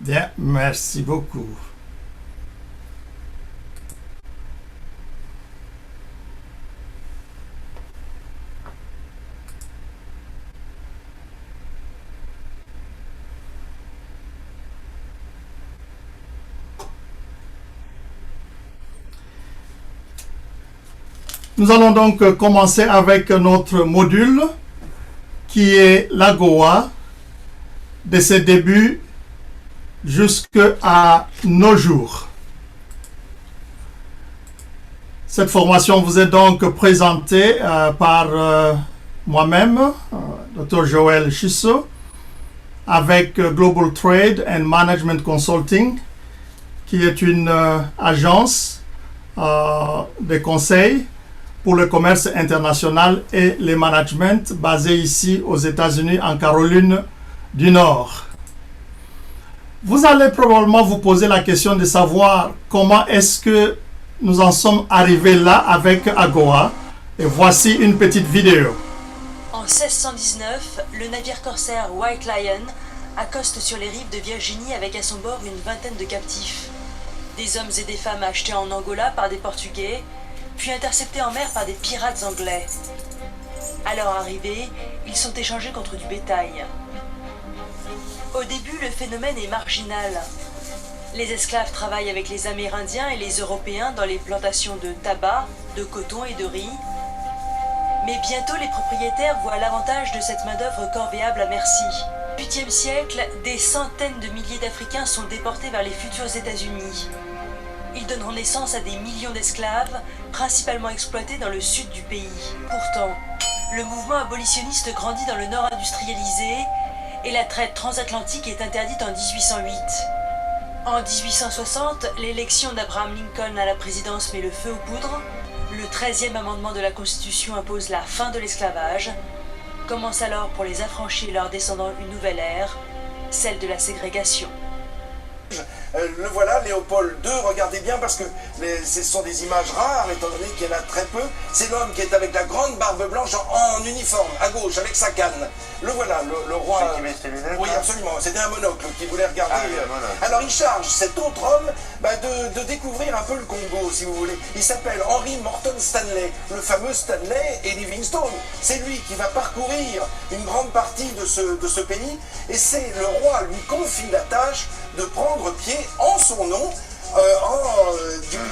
Bien, merci beaucoup. Nous allons donc commencer avec notre module qui est l'AGOA de ses débuts jusqu'à nos jours. Cette formation vous est donc présentée par moi-même, Dr. Joël Chisso, avec Global Trade and Management Consulting, qui est une agence de conseil pour le commerce international et le management basé ici aux États-Unis en Caroline du Nord. Vous allez probablement vous poser la question de savoir comment est-ce que nous en sommes arrivés là avec AGOA. Et voici une petite vidéo. En 1619, le navire corsaire White Lion accoste sur les rives de Virginie avec à son bord une vingtaine de captifs. Des hommes et des femmes achetés en Angola par des Portugais, puis interceptés en mer par des pirates anglais. À leur arrivée, ils sont échangés contre du bétail. Au début, le phénomène est marginal. Les esclaves travaillent avec les Amérindiens et les Européens dans les plantations de tabac, de coton et de riz. Mais bientôt, les propriétaires voient l'avantage de cette main-d'œuvre corvéable à merci. Au XVIIIe siècle, des centaines de milliers d'Africains sont déportés vers les futurs États-Unis. Ils donneront naissance à des millions d'esclaves, principalement exploités dans le sud du pays. Pourtant, le mouvement abolitionniste grandit dans le nord industrialisé et la traite transatlantique est interdite en 1808. En 1860, l'élection d'Abraham Lincoln à la présidence met le feu aux poudres. Le 13e amendement de la Constitution impose la fin de l'esclavage. Commence alors pour les affranchis et leurs descendants une nouvelle ère, celle de la ségrégation. Le voilà, Léopold II, regardez bien parce que ce sont des images rares, étant donné qu'il y en a très peu. C'est l'homme qui est avec la grande barbe blanche en uniforme, à gauche, avec sa canne. Le voilà, le roi... Qui met ses lunettes, oui, là. absolument, c'était un monocle qui voulait regarder. Voilà. Alors il charge cet autre homme de découvrir un peu le Congo, si vous voulez. Il s'appelle Henry Morton Stanley, le fameux Stanley et Livingstone. C'est lui qui va parcourir une grande partie de ce pays, et c'est le roi lui confie la tâche de prendre pied en son nom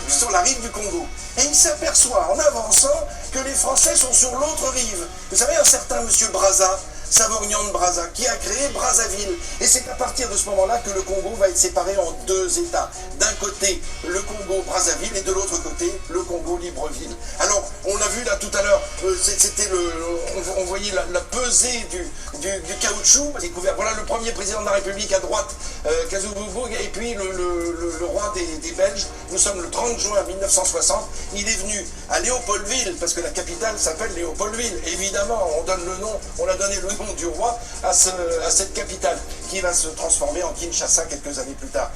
sur la rive du Congo. Et il s'aperçoit en avançant que les Français sont sur l'autre rive. Vous savez, un certain monsieur Brazza, Savognan de Brazza, qui a créé Brazzaville. Et c'est à partir de ce moment-là que le Congo va être séparé en deux États. D'un côté, le Congo Brazzaville, et de l'autre côté, le Congo Libreville. Alors, on a vu là tout à l'heure, on voyait la pesée du caoutchouc. Voilà le premier président de la République à droite, Kasavubu, et puis le roi des Belges. Nous sommes le 30 juin 1960. Il est venu à Léopoldville, parce que la capitale s'appelle Léopoldville. Évidemment, on a donné le nom du roi à cette capitale, qui va se transformer en Kinshasa quelques années plus tard.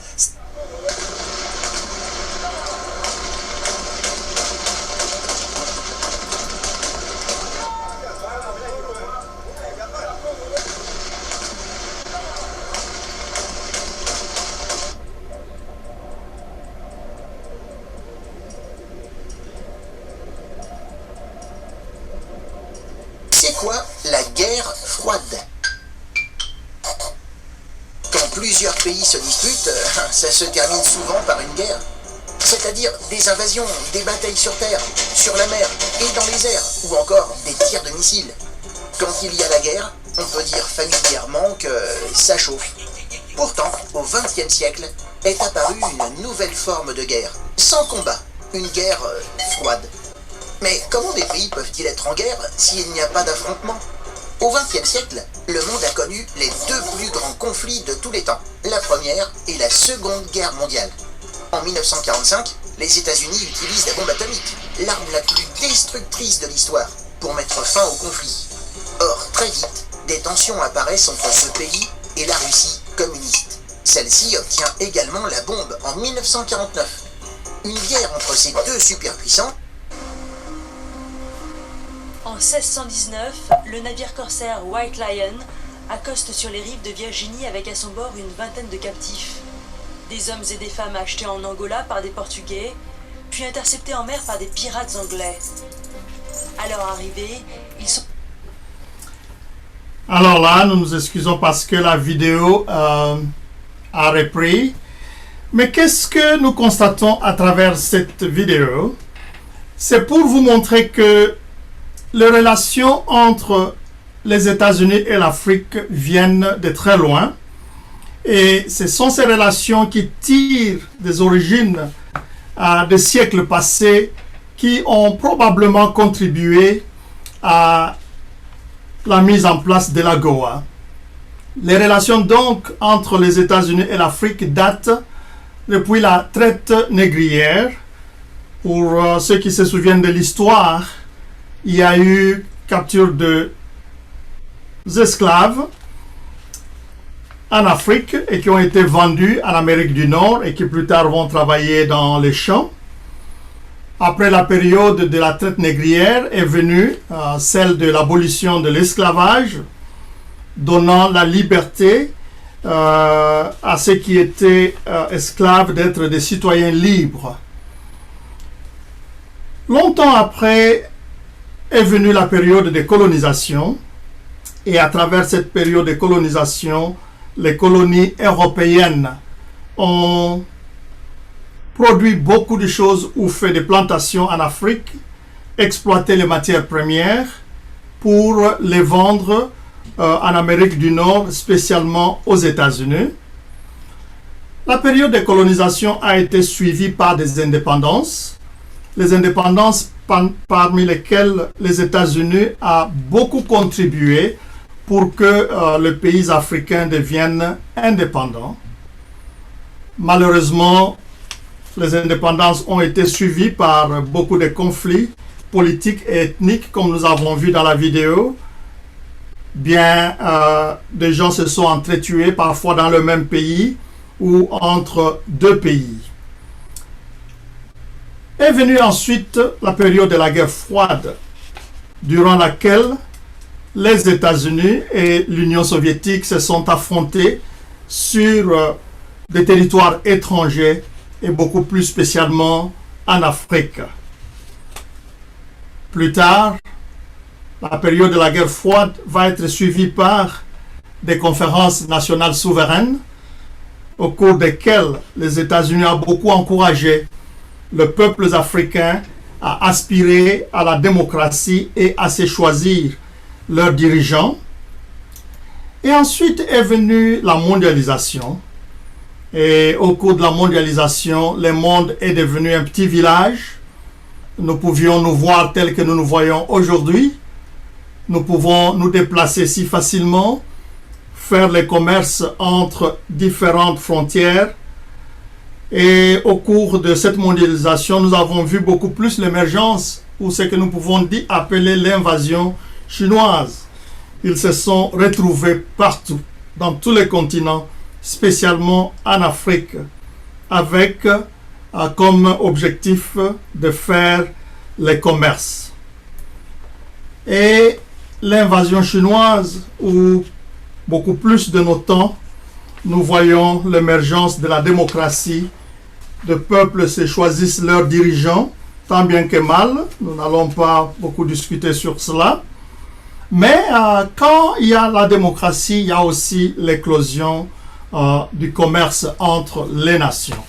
C'est quoi la guerre froide? Quand plusieurs pays se disputent, ça se termine souvent par une guerre. C'est-à-dire des invasions, des batailles sur terre, sur la mer et dans les airs, ou encore des tirs de missiles. Quand il y a la guerre, on peut dire familièrement que ça chauffe. Pourtant, au XXe siècle, est apparue une nouvelle forme de guerre, sans combat, une guerre froide. Mais comment des pays peuvent-ils être en guerre s'il n'y a pas d'affrontement? Au XXe siècle, le monde a connu les deux plus grands conflits de tous les temps, la Première et la Seconde Guerre mondiale. En 1945, les États-Unis utilisent la bombe atomique, l'arme la plus destructrice de l'histoire, pour mettre fin au conflit. Or, très vite, des tensions apparaissent entre ce pays et la Russie communiste. Celle-ci obtient également la bombe en 1949. Une guerre entre ces deux superpuissants. En 1619, le navire corsaire White Lion accoste sur les rives de Virginie avec à son bord une vingtaine de captifs. Des hommes et des femmes achetés en Angola par des Portugais, puis interceptés en mer par des pirates anglais. À leur arrivée, ils sont... Alors là, nous nous excusons parce que la vidéo a repris. Mais qu'est-ce que nous constatons à travers cette vidéo? C'est pour vous montrer que les relations entre les États-Unis et l'Afrique viennent de très loin. Et ce sont ces relations qui tirent des origines des siècles passés qui ont probablement contribué à la mise en place de l'AGOA. Les relations donc entre les États-Unis et l'Afrique datent depuis la traite négrière. Pour ceux qui se souviennent de l'histoire, il y a eu capture de esclaves en Afrique et qui ont été vendus en Amérique du Nord et qui plus tard vont travailler dans les champs. Après la période de la traite négrière est venue celle de l'abolition de l'esclavage, donnant la liberté à ceux qui étaient esclaves d'être des citoyens libres. Longtemps après est venue la période de colonisation et à travers cette période de colonisation, les colonies européennes ont produit beaucoup de choses ou fait des plantations en Afrique, exploité les matières premières pour les vendre en Amérique du Nord, spécialement aux États-Unis. La période de colonisation a été suivie par des indépendances. Les indépendances parmi lesquelles les États-Unis ont beaucoup contribué pour que les pays africains deviennent indépendants. Malheureusement, les indépendances ont été suivies par beaucoup de conflits politiques et ethniques, comme nous avons vu dans la vidéo. Bien, des gens se sont entretués, parfois dans le même pays ou entre deux pays. Est venue ensuite la période de la guerre froide, durant laquelle les États-Unis et l'Union soviétique se sont affrontés sur des territoires étrangers et beaucoup plus spécialement en Afrique. Plus tard, la période de la guerre froide va être suivie par des conférences nationales souveraines au cours desquelles les États-Unis ont beaucoup encouragé les peuples africains à aspirer à la démocratie et à se choisir leurs dirigeants. Et ensuite est venue la mondialisation. Et au cours de la mondialisation, le monde est devenu un petit village. Nous pouvions nous voir tel que nous nous voyons aujourd'hui. Nous pouvons nous déplacer si facilement, faire le commerce entre différentes frontières. Et au cours de cette mondialisation, nous avons vu beaucoup plus l'émergence ou ce que nous pouvons appeler l'invasion chinoise. Ils se sont retrouvés partout, dans tous les continents, spécialement en Afrique, avec comme objectif de faire le commerce. Et l'invasion chinoise, où beaucoup plus de nos temps, nous voyons l'émergence de la démocratie. De peuples se choisissent leurs dirigeants, tant bien que mal. Nous n'allons pas beaucoup discuter sur cela. Mais quand il y a la démocratie, il y a aussi l'éclosion du commerce entre les nations.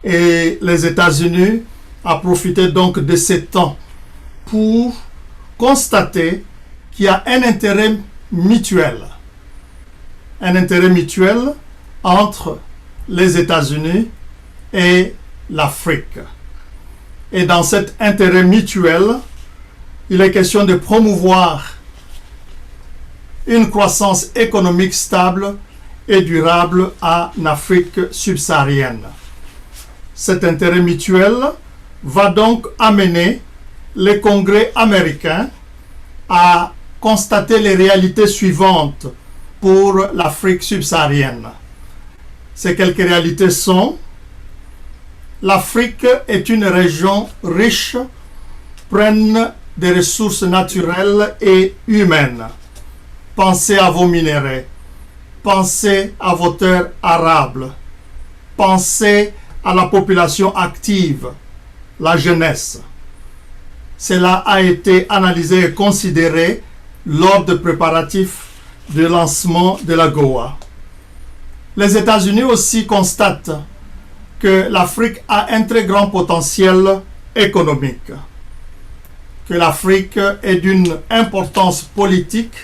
Et les États-Unis ont profité donc de ces temps pour constater qu'il y a un intérêt mutuel. Un intérêt mutuel entre les États-Unis et l'Afrique. Et dans cet intérêt mutuel, il est question de promouvoir une croissance économique stable et durable en Afrique subsaharienne. Cet intérêt mutuel va donc amener le Congrès américain à constater les réalités suivantes pour l'Afrique subsaharienne. Ces quelques réalités sont: l'Afrique est une région riche, pleine de ressources naturelles et humaines. Pensez à vos minéraux. Pensez à vos terres arables. Pensez à la population active, la jeunesse. Cela a été analysé et considéré lors des préparatifs de lancement de l'AGOA. Les États-Unis aussi constatent que l'Afrique a un très grand potentiel économique, que l'Afrique est d'une importance politique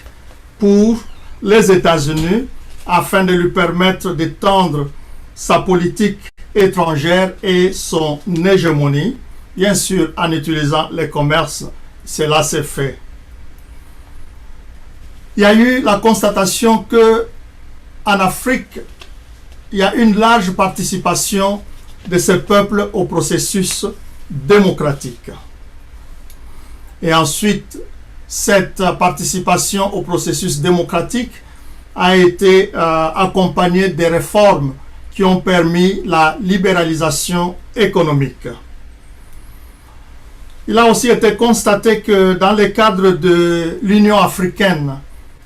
pour les États-Unis afin de lui permettre d'étendre sa politique étrangère et son hégémonie, bien sûr en utilisant le commerce. Cela s'est fait. Il y a eu la constatation que en Afrique, il y a une large participation de ces peuples au processus démocratique. Et ensuite, cette participation au processus démocratique a été accompagnée des réformes qui ont permis la libéralisation économique. Il a aussi été constaté que dans le cadre de l'Union africaine,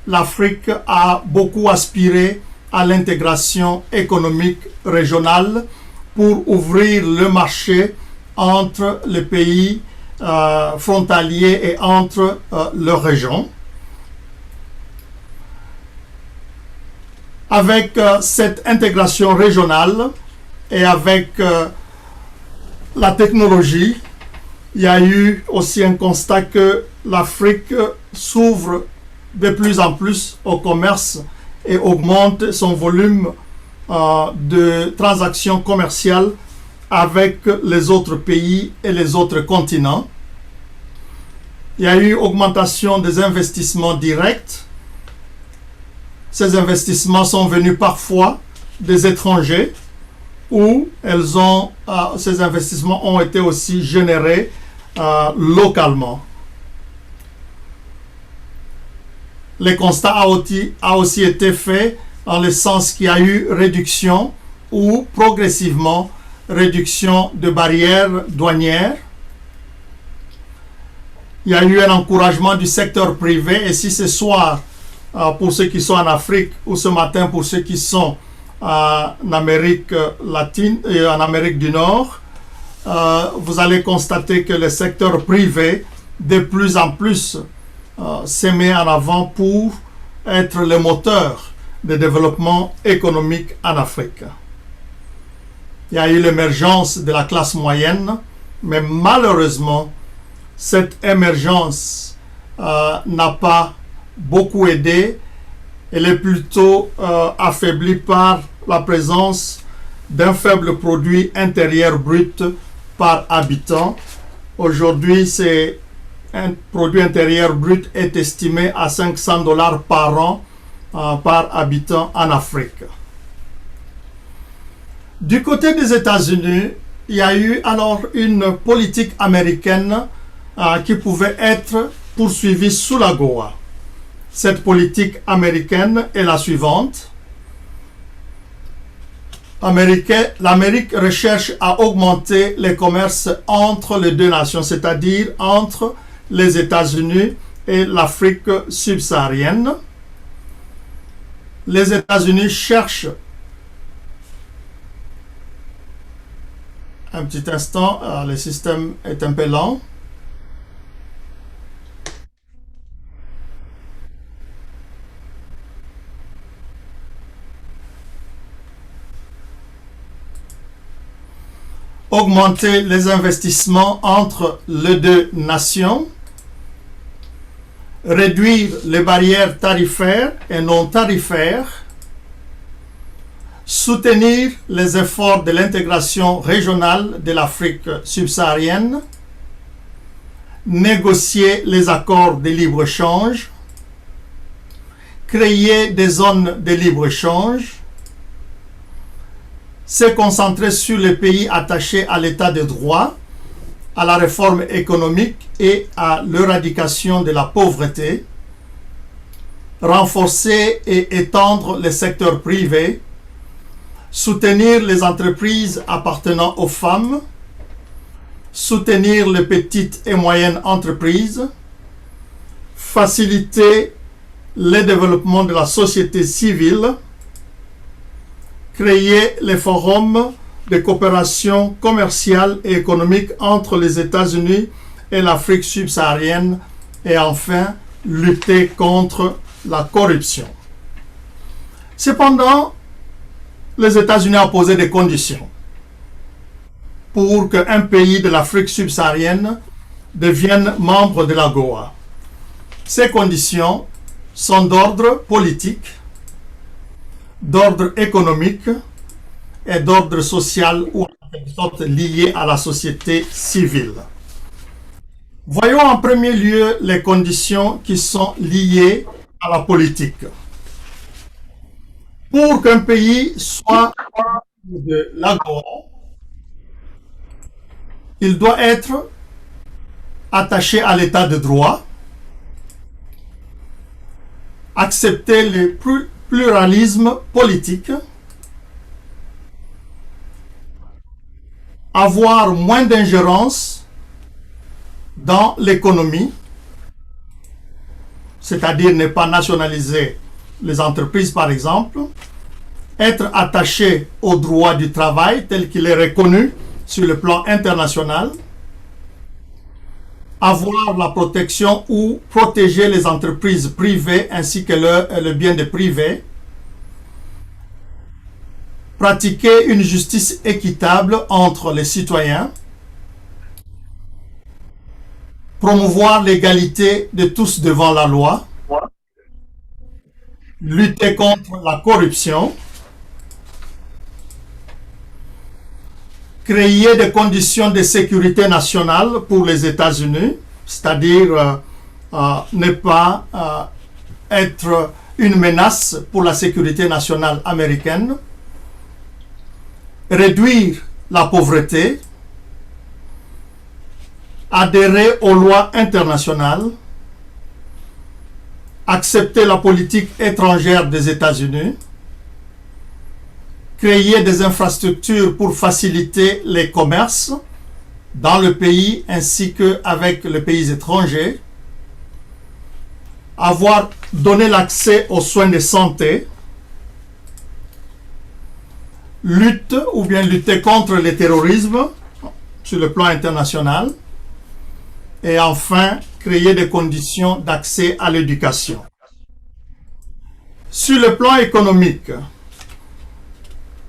l'Afrique a beaucoup aspiré à l'intégration économique régionale pour ouvrir le marché entre les pays frontaliers et entre leurs régions. Avec cette intégration régionale et avec la technologie, il y a eu aussi un constat que l'Afrique s'ouvre de plus en plus au commerce et augmente son volume de transactions commerciales avec les autres pays et les autres continents. Il y a eu augmentation des investissements directs. Ces investissements sont venus parfois des étrangers ou ces investissements ont été aussi générés localement. Le constat a aussi été fait dans le sens qu'il y a eu réduction ou progressivement réduction de barrières douanières. Il y a eu un encouragement du secteur privé et si ce soir, pour ceux qui sont en Afrique ou ce matin pour ceux qui sont en Amérique latine et en Amérique du Nord, vous allez constater que le secteur privé de plus en plus se met en avant pour être le moteur de développement économique en Afrique. Il y a eu l'émergence de la classe moyenne, mais malheureusement, cette émergence n'a pas beaucoup aidé. Elle est plutôt affaiblie par la présence d'un faible produit intérieur brut par habitant. Aujourd'hui, un produit intérieur brut est estimé à $500 par an par habitant en Afrique. Du côté des États-Unis, il y a eu alors une politique américaine qui pouvait être poursuivie sous l'AGOA. Cette politique américaine est la suivante. L'Amérique recherche à augmenter le commerce entre les deux nations, c'est-à-dire entre les États-Unis et l'Afrique subsaharienne. Les États-Unis cherchent, un petit instant, le système est un peu lent. Augmenter les investissements entre les deux nations, réduire les barrières tarifaires et non tarifaires, soutenir les efforts de l'intégration régionale de l'Afrique subsaharienne, négocier les accords de libre-échange, créer des zones de libre-échange, se concentrer sur les pays attachés à l'état de droit, à la réforme économique et à l'éradication de la pauvreté, renforcer et étendre le secteur privé, soutenir les entreprises appartenant aux femmes, soutenir les petites et moyennes entreprises, faciliter le développement de la société civile, créer les forums de coopération commerciale et économique entre les États-Unis et l'Afrique subsaharienne et enfin lutter contre la corruption. Cependant, les États-Unis ont posé des conditions pour qu'un pays de l'Afrique subsaharienne devienne membre de l'AGOA. Ces conditions sont d'ordre politique, d'ordre économique et d'ordre social ou en quelque sorte lié à la société civile. Voyons en premier lieu les conditions qui sont liées à la politique. Pour qu'un pays soit de l'AGOA, il doit être attaché à l'état de droit, accepter le pluralisme politique, avoir moins d'ingérence dans l'économie, c'est-à-dire ne pas nationaliser les entreprises par exemple, être attaché au droit du travail tel qu'il est reconnu sur le plan international, avoir la protection ou protéger les entreprises privées ainsi que le bien des privés, pratiquer une justice équitable entre les citoyens, promouvoir l'égalité de tous devant la loi, lutter contre la corruption, créer des conditions de sécurité nationale pour les États-Unis, c'est-à-dire ne pas être une menace pour la sécurité nationale américaine, réduire la pauvreté, adhérer aux lois internationales, accepter la politique étrangère des États-Unis, créer des infrastructures pour faciliter les commerces dans le pays ainsi qu'avec les pays étrangers, avoir donné l'accès aux soins de santé, lutter contre le terrorisme sur le plan international et enfin créer des conditions d'accès à l'éducation. Sur le plan économique,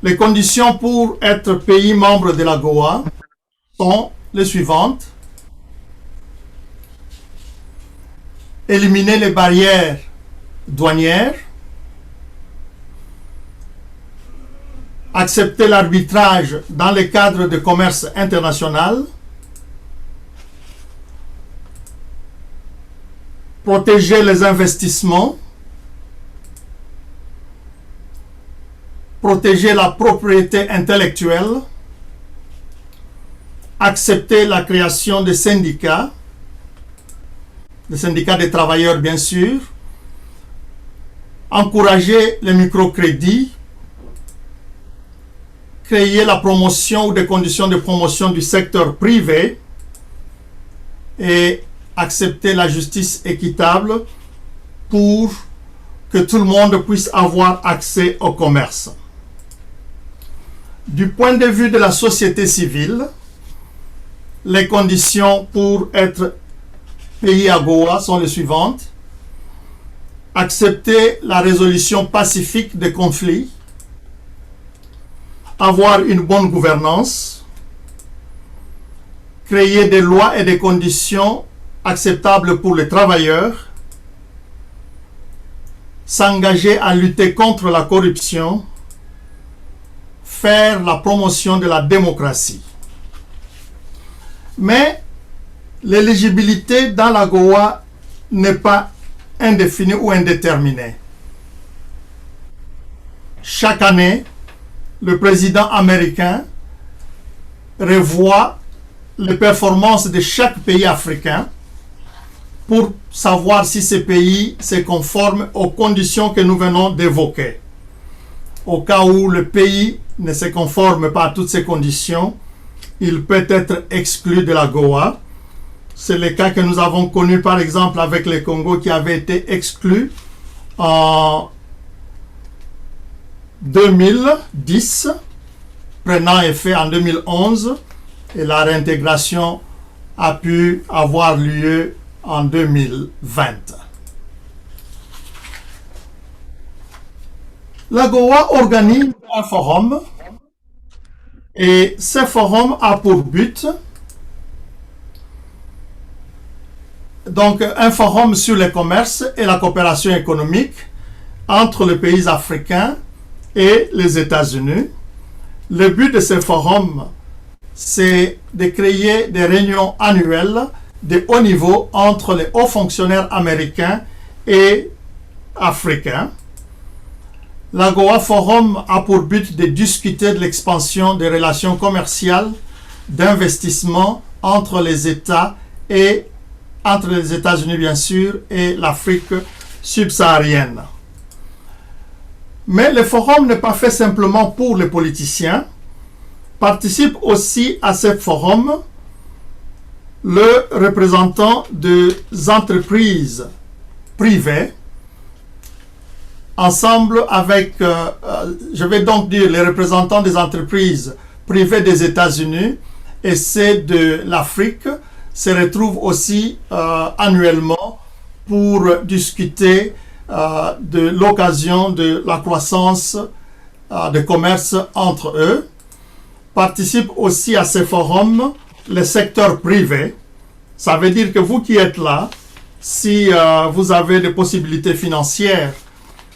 les conditions pour être pays membre de l'AGOA sont les suivantes. Éliminer les barrières douanières, accepter l'arbitrage dans le cadre de commerce international, protéger les investissements, protéger la propriété intellectuelle, accepter la création de syndicats des travailleurs bien sûr, encourager les microcrédits, créer la promotion ou des conditions de promotion du secteur privé et accepter la justice équitable pour que tout le monde puisse avoir accès au commerce. Du point de vue de la société civile, les conditions pour être pays AGOA sont les suivantes. Accepter la résolution pacifique des conflits, avoir une bonne gouvernance, créer des lois et des conditions acceptables pour les travailleurs, s'engager à lutter contre la corruption, faire la promotion de la démocratie. Mais l'éligibilité dans l'AGOA n'est pas indéfinie ou indéterminée. Chaque année, le président américain revoit les performances de chaque pays africain pour savoir si ces pays se conforment aux conditions que nous venons d'évoquer. Au cas où le pays ne se conforme pas à toutes ces conditions, il peut être exclu de l'AGOA. C'est le cas que nous avons connu par exemple avec le Congo qui avait été exclu en 2010, prenant effet en 2011, et la réintégration a pu avoir lieu en 2020. L'AGOA organise un forum et ce forum a pour but donc un forum sur le commerce et la coopération économique entre les pays africains et les États-Unis. Le but de ce forum, c'est de créer des réunions annuelles de haut niveau entre les hauts fonctionnaires américains et africains. L'AGOA Forum a pour but de discuter de l'expansion des relations commerciales, d'investissement entre les États et entre les États-Unis bien sûr et l'Afrique subsaharienne. Mais le forum n'est pas fait simplement pour les politiciens. Participe aussi à ce forum le représentant des entreprises privées, ensemble avec, je vais donc dire les représentants des entreprises privées des États-Unis et ceux de l'Afrique se retrouvent aussi annuellement pour discuter de l'occasion de la croissance de commerce entre eux. Participe aussi à ce forum le secteur privé. Ça veut dire que vous qui êtes là, si vous avez des possibilités financières,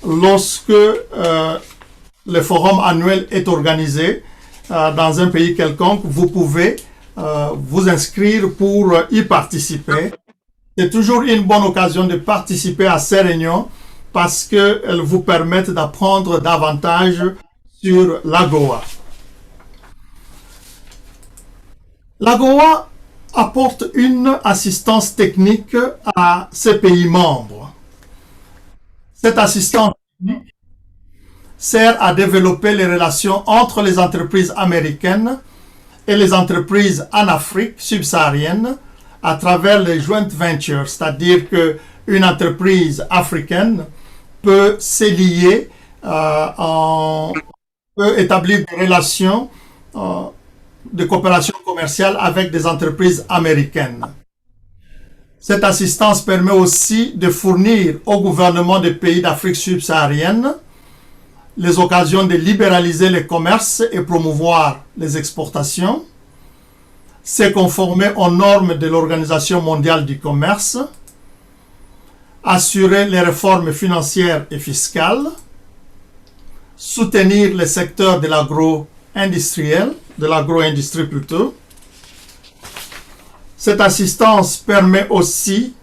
lorsque le forum annuel est organisé dans un pays quelconque, vous pouvez vous inscrire pour y participer. C'est toujours une bonne occasion de participer à ces réunions parce qu'elles vous permettent d'apprendre davantage sur l'AGOA. L'AGOA apporte une assistance technique à ses pays membres. Cette assistance technique sert à développer les relations entre les entreprises américaines et les entreprises en Afrique subsaharienne à travers les joint ventures, c'est-à-dire qu'une entreprise africaine peut se lier, peut établir des relations de coopération commerciale avec des entreprises américaines. Cette assistance permet aussi de fournir au gouvernement des pays d'Afrique subsaharienne les occasions de libéraliser le commerce et promouvoir les exportations, se conformer aux normes de l'Organisation mondiale du commerce, assurer les réformes financières et fiscales, soutenir le secteur de l'agro-industrie plutôt. Cette assistance permet aussi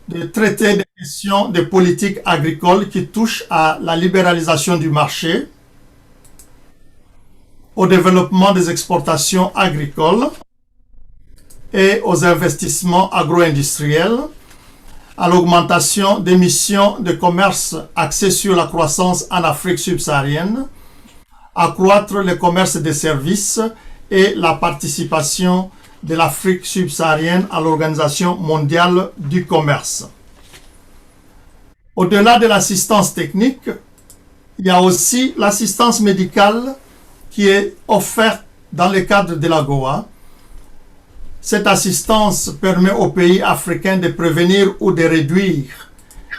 de traiter des questions de politique agricole qui touchent à la libéralisation du marché, au développement des exportations agricoles et aux investissements agro-industriels, à l'augmentation des missions de commerce axées sur la croissance en Afrique subsaharienne, accroître le commerce des services et la participation de l'Afrique subsaharienne à l'Organisation mondiale du commerce. Au-delà de l'assistance technique, il y a aussi l'assistance médicale qui est offerte dans le cadre de l'AGOA. Cette assistance permet aux pays africains de prévenir ou de réduire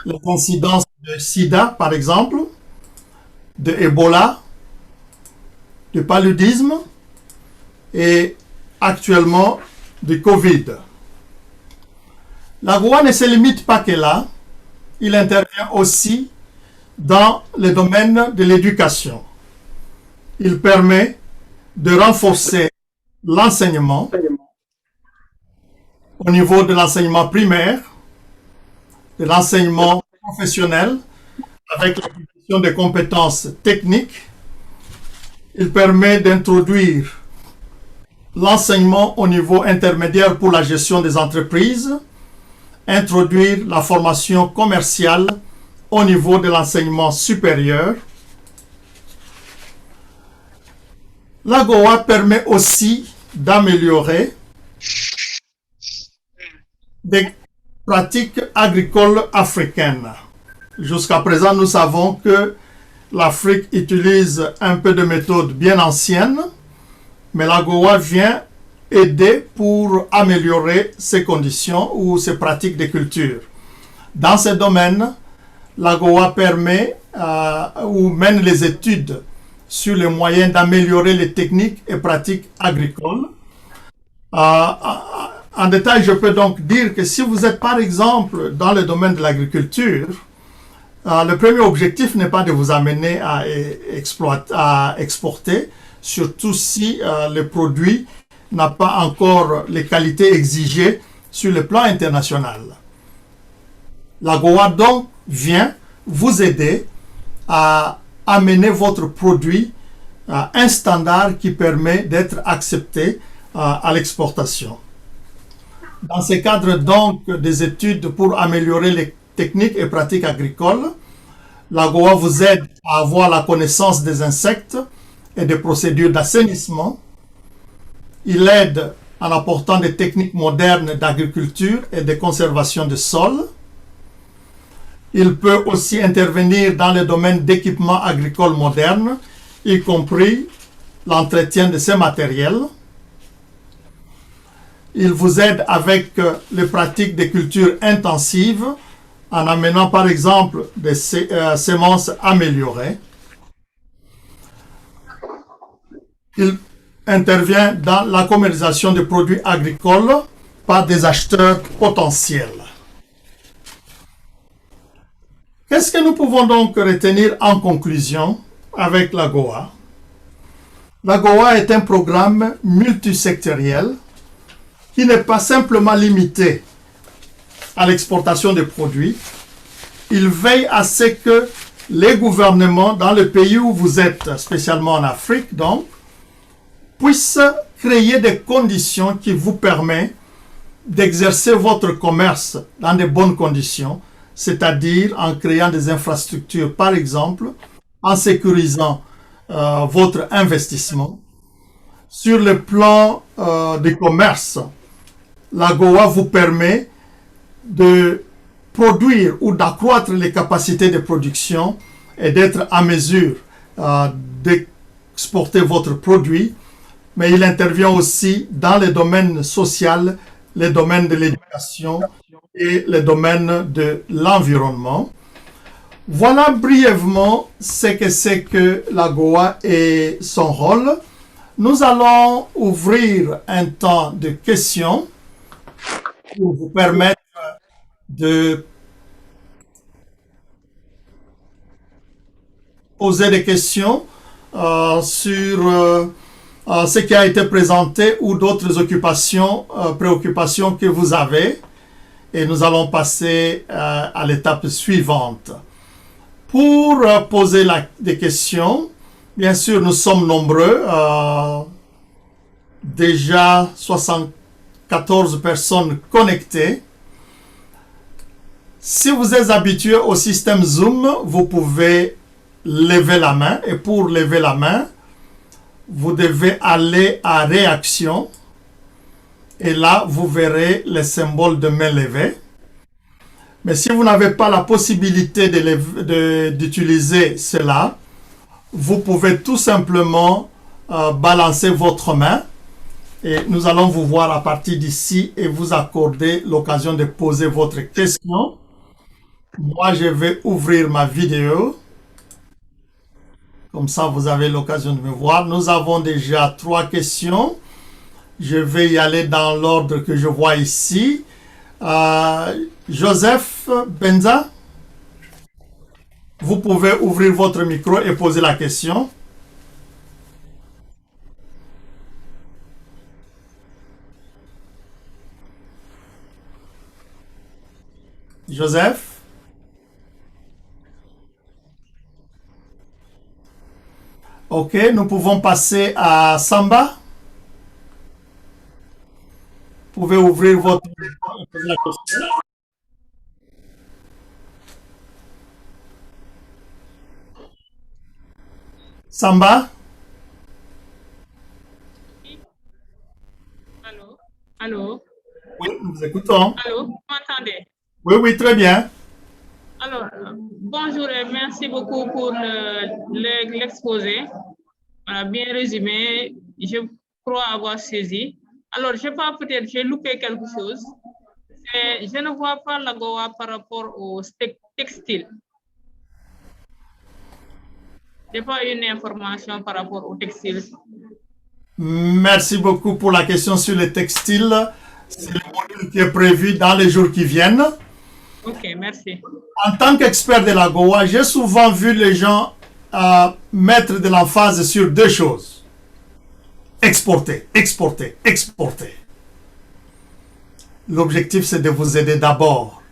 les incidences de sida, par exemple, de Ebola, de paludisme et actuellement du Covid. L'AGOA ne se limite pas que là, il intervient aussi dans le domaine de l'éducation. Il permet de renforcer l'enseignement au niveau de l'enseignement primaire, de l'enseignement professionnel, avec l'acquisition de compétences techniques. Il permet d'introduire l'enseignement au niveau intermédiaire pour la gestion des entreprises, introduire la formation commerciale au niveau de l'enseignement supérieur. L'AGOA permet aussi d'améliorer des pratiques agricoles africaines. Jusqu'à présent, nous savons que l'Afrique utilise un peu de méthodes bien anciennes, mais l'AGOA vient aider pour améliorer ces conditions ou ces pratiques de culture. Dans ces domaines, l'AGOA permet ou mène les études sur les moyens d'améliorer les techniques et pratiques agricoles. En détail, je peux donc dire que si vous êtes par exemple dans le domaine de l'agriculture, le premier objectif n'est pas de vous amener à exporter, surtout si le produit n'a pas encore les qualités exigées sur le plan international. L'AGOA donc vient vous aider à amener votre produit à un standard qui permet d'être accepté à l'exportation. Dans ce cadre donc des études pour améliorer les techniques et pratiques agricoles, l'AGOA vous aide à avoir la connaissance des insectes et des procédures d'assainissement. Il aide en apportant des techniques modernes d'agriculture et de conservation du sol. Il peut aussi intervenir dans le domaine d'équipements agricoles modernes, y compris l'entretien de ces matériels. Il vous aide avec les pratiques de culture intensive en amenant par exemple des semences améliorées. Il intervient dans la commercialisation des produits agricoles par des acheteurs potentiels. Qu'est-ce que nous pouvons donc retenir en conclusion avec l'AGOA? L'AGOA est un programme multisectoriel qui n'est pas simplement limité à l'exportation des produits. Il veille à ce que les gouvernements dans le pays où vous êtes, spécialement en Afrique donc, puissent créer des conditions qui vous permettent d'exercer votre commerce dans de bonnes conditions, c'est-à-dire en créant des infrastructures, par exemple, en sécurisant votre investissement. Sur le plan du commerce, l'AGOA vous permet de produire ou d'accroître les capacités de production et d'être en mesure d'exporter votre produit, mais il intervient aussi dans les domaines sociaux, les domaines de l'éducation et les domaines de l'environnement. Voilà brièvement ce que c'est que l'AGOA et son rôle. Nous allons ouvrir un temps de questions pour vous permettre de poser des questions sur ce qui a été présenté ou d'autres préoccupations que vous avez. Et nous allons passer à l'étape suivante. Pour poser des questions, bien sûr, nous sommes nombreux. Déjà 74 personnes connectées. Si vous êtes habitué au système Zoom, vous pouvez lever la main. Et pour lever la main, vous devez aller à réaction. Et là, vous verrez le symbole de main levée. Mais si vous n'avez pas la possibilité d'utiliser cela, vous pouvez tout simplement balancer votre main. Et nous allons vous voir à partir d'ici et vous accorder l'occasion de poser votre question. Moi, je vais ouvrir ma vidéo. Comme ça, vous avez l'occasion de me voir. Nous avons déjà 3 questions. Je vais y aller dans l'ordre que je vois ici. Joseph Benza, vous pouvez ouvrir votre micro et poser la question. Joseph? Ok, nous pouvons passer à Samba. Vous pouvez ouvrir votre micro et poser la question. Samba? Allô? Allô? Oui, nous vous écoutons. Allô? Vous m'entendez? Oui, oui, très bien. Alors, bonjour et merci beaucoup pour l'exposé. Voilà, bien résumé, je crois avoir saisi. Alors, je sais pas, peut-être j'ai loupé quelque chose. Je ne vois pas la Goa par rapport au textile. Je n'ai pas une information par rapport au textile. Merci beaucoup pour la question sur les textiles. C'est le module qui est prévu dans les jours qui viennent. Ok, merci. En tant qu'expert de la Goa, j'ai souvent vu les gens mettre de l'emphase sur deux choses. Exporter, exporter, exporter. L'objectif, c'est de vous aider d'abord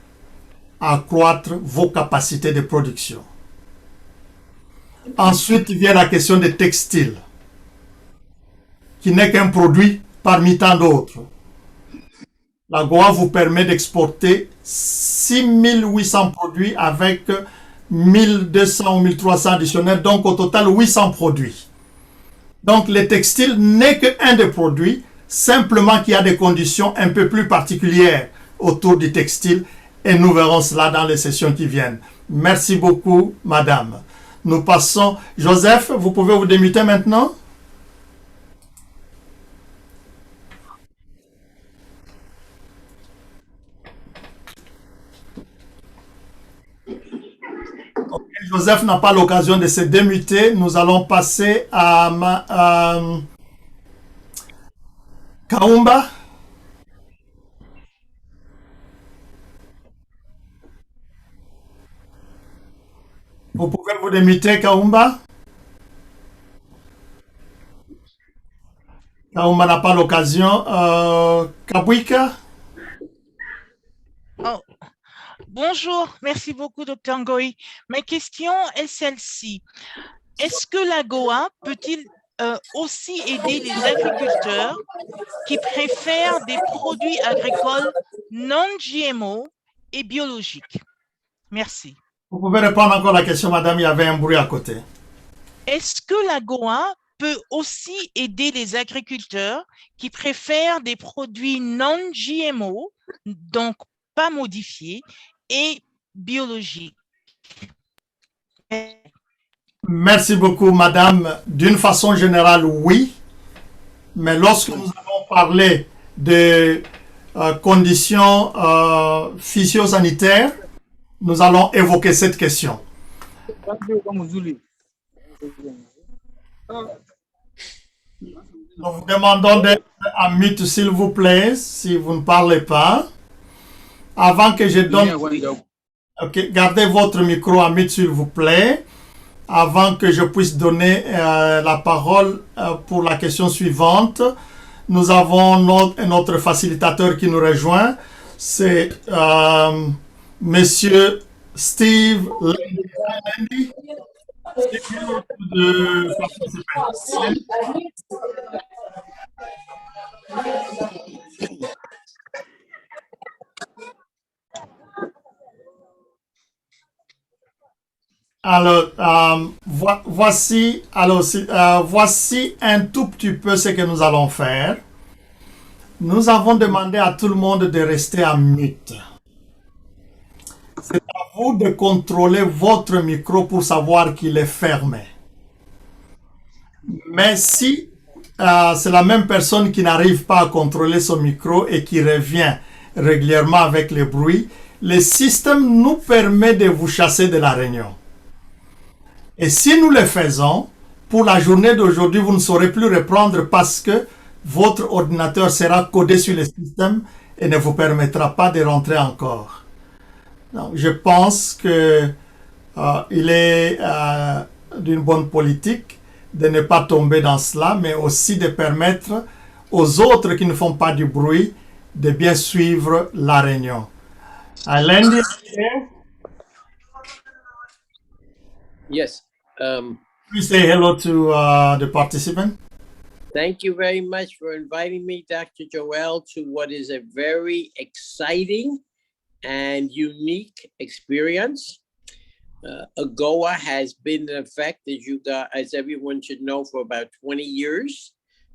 à accroître vos capacités de production. Ensuite vient la question des textiles, qui n'est qu'un produit parmi tant d'autres. La Goa vous permet d'exporter 6800 produits avec 1200 ou 1300 additionnels, donc au total 800 produits. Donc les textiles n'est qu'un des produits, simplement qu'il y a des conditions un peu plus particulières autour du textile et nous verrons cela dans les sessions qui viennent. Merci beaucoup, madame. Nous passons. Joseph, vous pouvez vous démuter maintenant? Okay, Joseph n'a pas l'occasion de se démuter. Nous allons passer à Kaumba. Vous pouvez vous démuter, Kaumba? Kaumba n'a pas l'occasion. Kabwika? Oh, bonjour, merci beaucoup, Dr. Ngoï. Ma question est celle-ci. Est-ce que la Goa peut-il aussi aider les agriculteurs qui préfèrent des produits agricoles non GMO et biologiques? Merci. Vous pouvez répondre encore à la question, madame, il y avait un bruit à côté. Est-ce que la Goa peut aussi aider les agriculteurs qui préfèrent des produits non GMO, donc pas modifiés, et biologiques? Merci beaucoup, madame. D'une façon générale, oui. Mais lorsque nous avons parlé de conditions physio-sanitaires, nous allons évoquer cette question. Nous vous demandons d'être en mute, s'il vous plaît, si vous ne parlez pas. Avant que je donne... Ok, gardez votre micro en mute, s'il vous plaît. Avant que je puisse donner la parole pour la question suivante, nous avons notre facilitateur qui nous rejoint. C'est Monsieur Steve Landy. Alors, voici un tout petit peu ce que nous allons faire. Nous avons demandé à tout le monde de rester en mute. C'est à vous de contrôler votre micro pour savoir qu'il est fermé. Mais si c'est la même personne qui n'arrive pas à contrôler son micro et qui revient régulièrement avec les bruits, le système nous permet de vous chasser de la réunion. Et si nous le faisons, pour la journée d'aujourd'hui, vous ne saurez plus reprendre parce que votre ordinateur sera codé sur le système et ne vous permettra pas de rentrer encore. Donc, je pense que il est d'une bonne politique de ne pas tomber dans cela, mais aussi de permettre aux autres qui ne font pas du bruit de bien suivre la réunion. Alain, yes. Please say hello to the participant. Thank you very much for inviting me, Dr. Joel, to what is a very exciting and unique experience. AGOA has been in effect, as everyone should know, for about 20 years.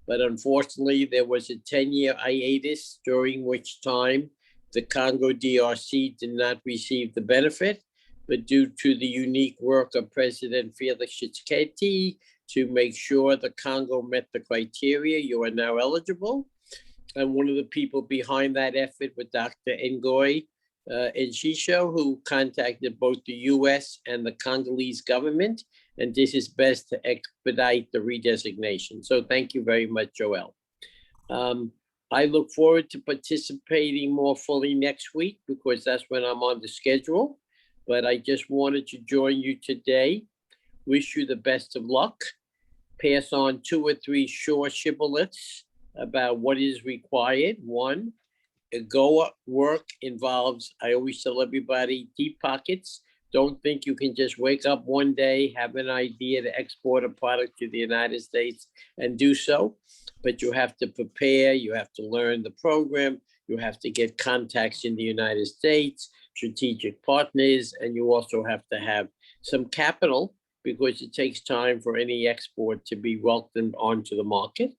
But unfortunately, there was a 10-year hiatus during which time the Congo DRC did not receive the benefit. but due to the unique work of President Felix Tshisekedi to make sure the Congo met the criteria, you are now eligible. And one of the people behind that effort was Dr. Ngoy Nshisho, who contacted both the US and the Congolese government and did his best to expedite the redesignation. So thank you very much, Joel. I look forward to participating more fully next week because that's when I'm on the schedule. But I just wanted to join you today. Wish you the best of luck. Pass on 2 or 3 short shibboleths about what is required. One, AGOA work involves, I always tell everybody, deep pockets. Don't think you can just wake up one day, have an idea to export a product to the United States and do so. But you have to prepare, you have to learn the program, you have to get contacts in the United States, strategic partners, and you also have to have some capital because it takes time for any export to be welcomed onto the market.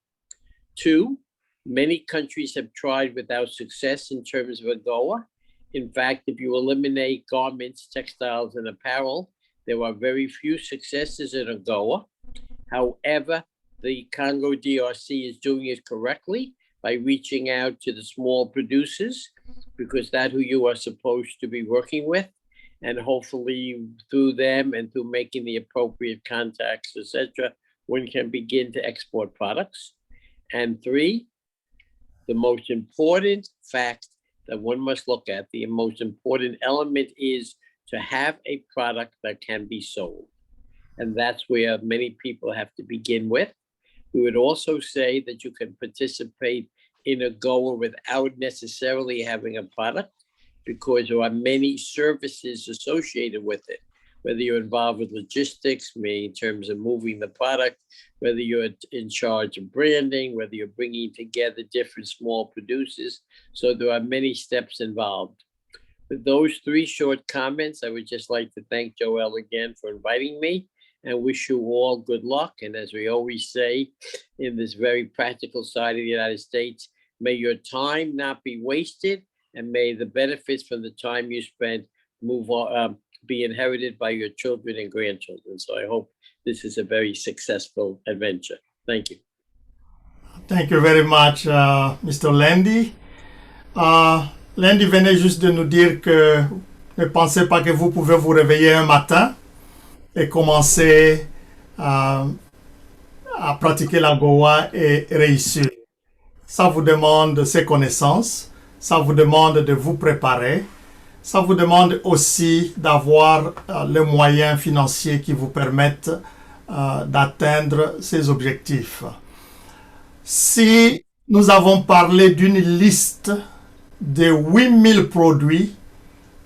2, many countries have tried without success in terms of AGOA. In fact, if you eliminate garments, textiles, and apparel, there are very few successes in AGOA. However, the Congo DRC is doing it correctly by reaching out to the small producers because that's who you are supposed to be working with. And hopefully through them and through making the appropriate contacts, etc., one can begin to export products. And 3, the most important fact that one must look at, the most important element is to have a product that can be sold. And that's where many people have to begin with. We would also say that you can participate in AGOA without necessarily having a product because there are many services associated with it, whether you're involved with logistics, in terms of moving the product, whether you're in charge of branding, whether you're bringing together different small producers. So there are many steps involved. With those 3 short comments, I would just like to thank Joel again for inviting me and wish you all good luck. And as we always say, in this very practical side of the United States, may your time not be wasted and may the benefits from the time you spent be inherited by your children and grandchildren. So I hope this is a very successful adventure. Thank you. Thank you very much, Mr. Landy. Landy venait juste de nous dire que ne pensez pas que vous pouvez vous réveiller un matin et commencer à pratiquer la Goa et réussir. Ça vous demande ses connaissances, ça vous demande de vous préparer, ça vous demande aussi d'avoir les moyens financiers qui vous permettent d'atteindre ces objectifs. Si nous avons parlé d'une liste de 8000 produits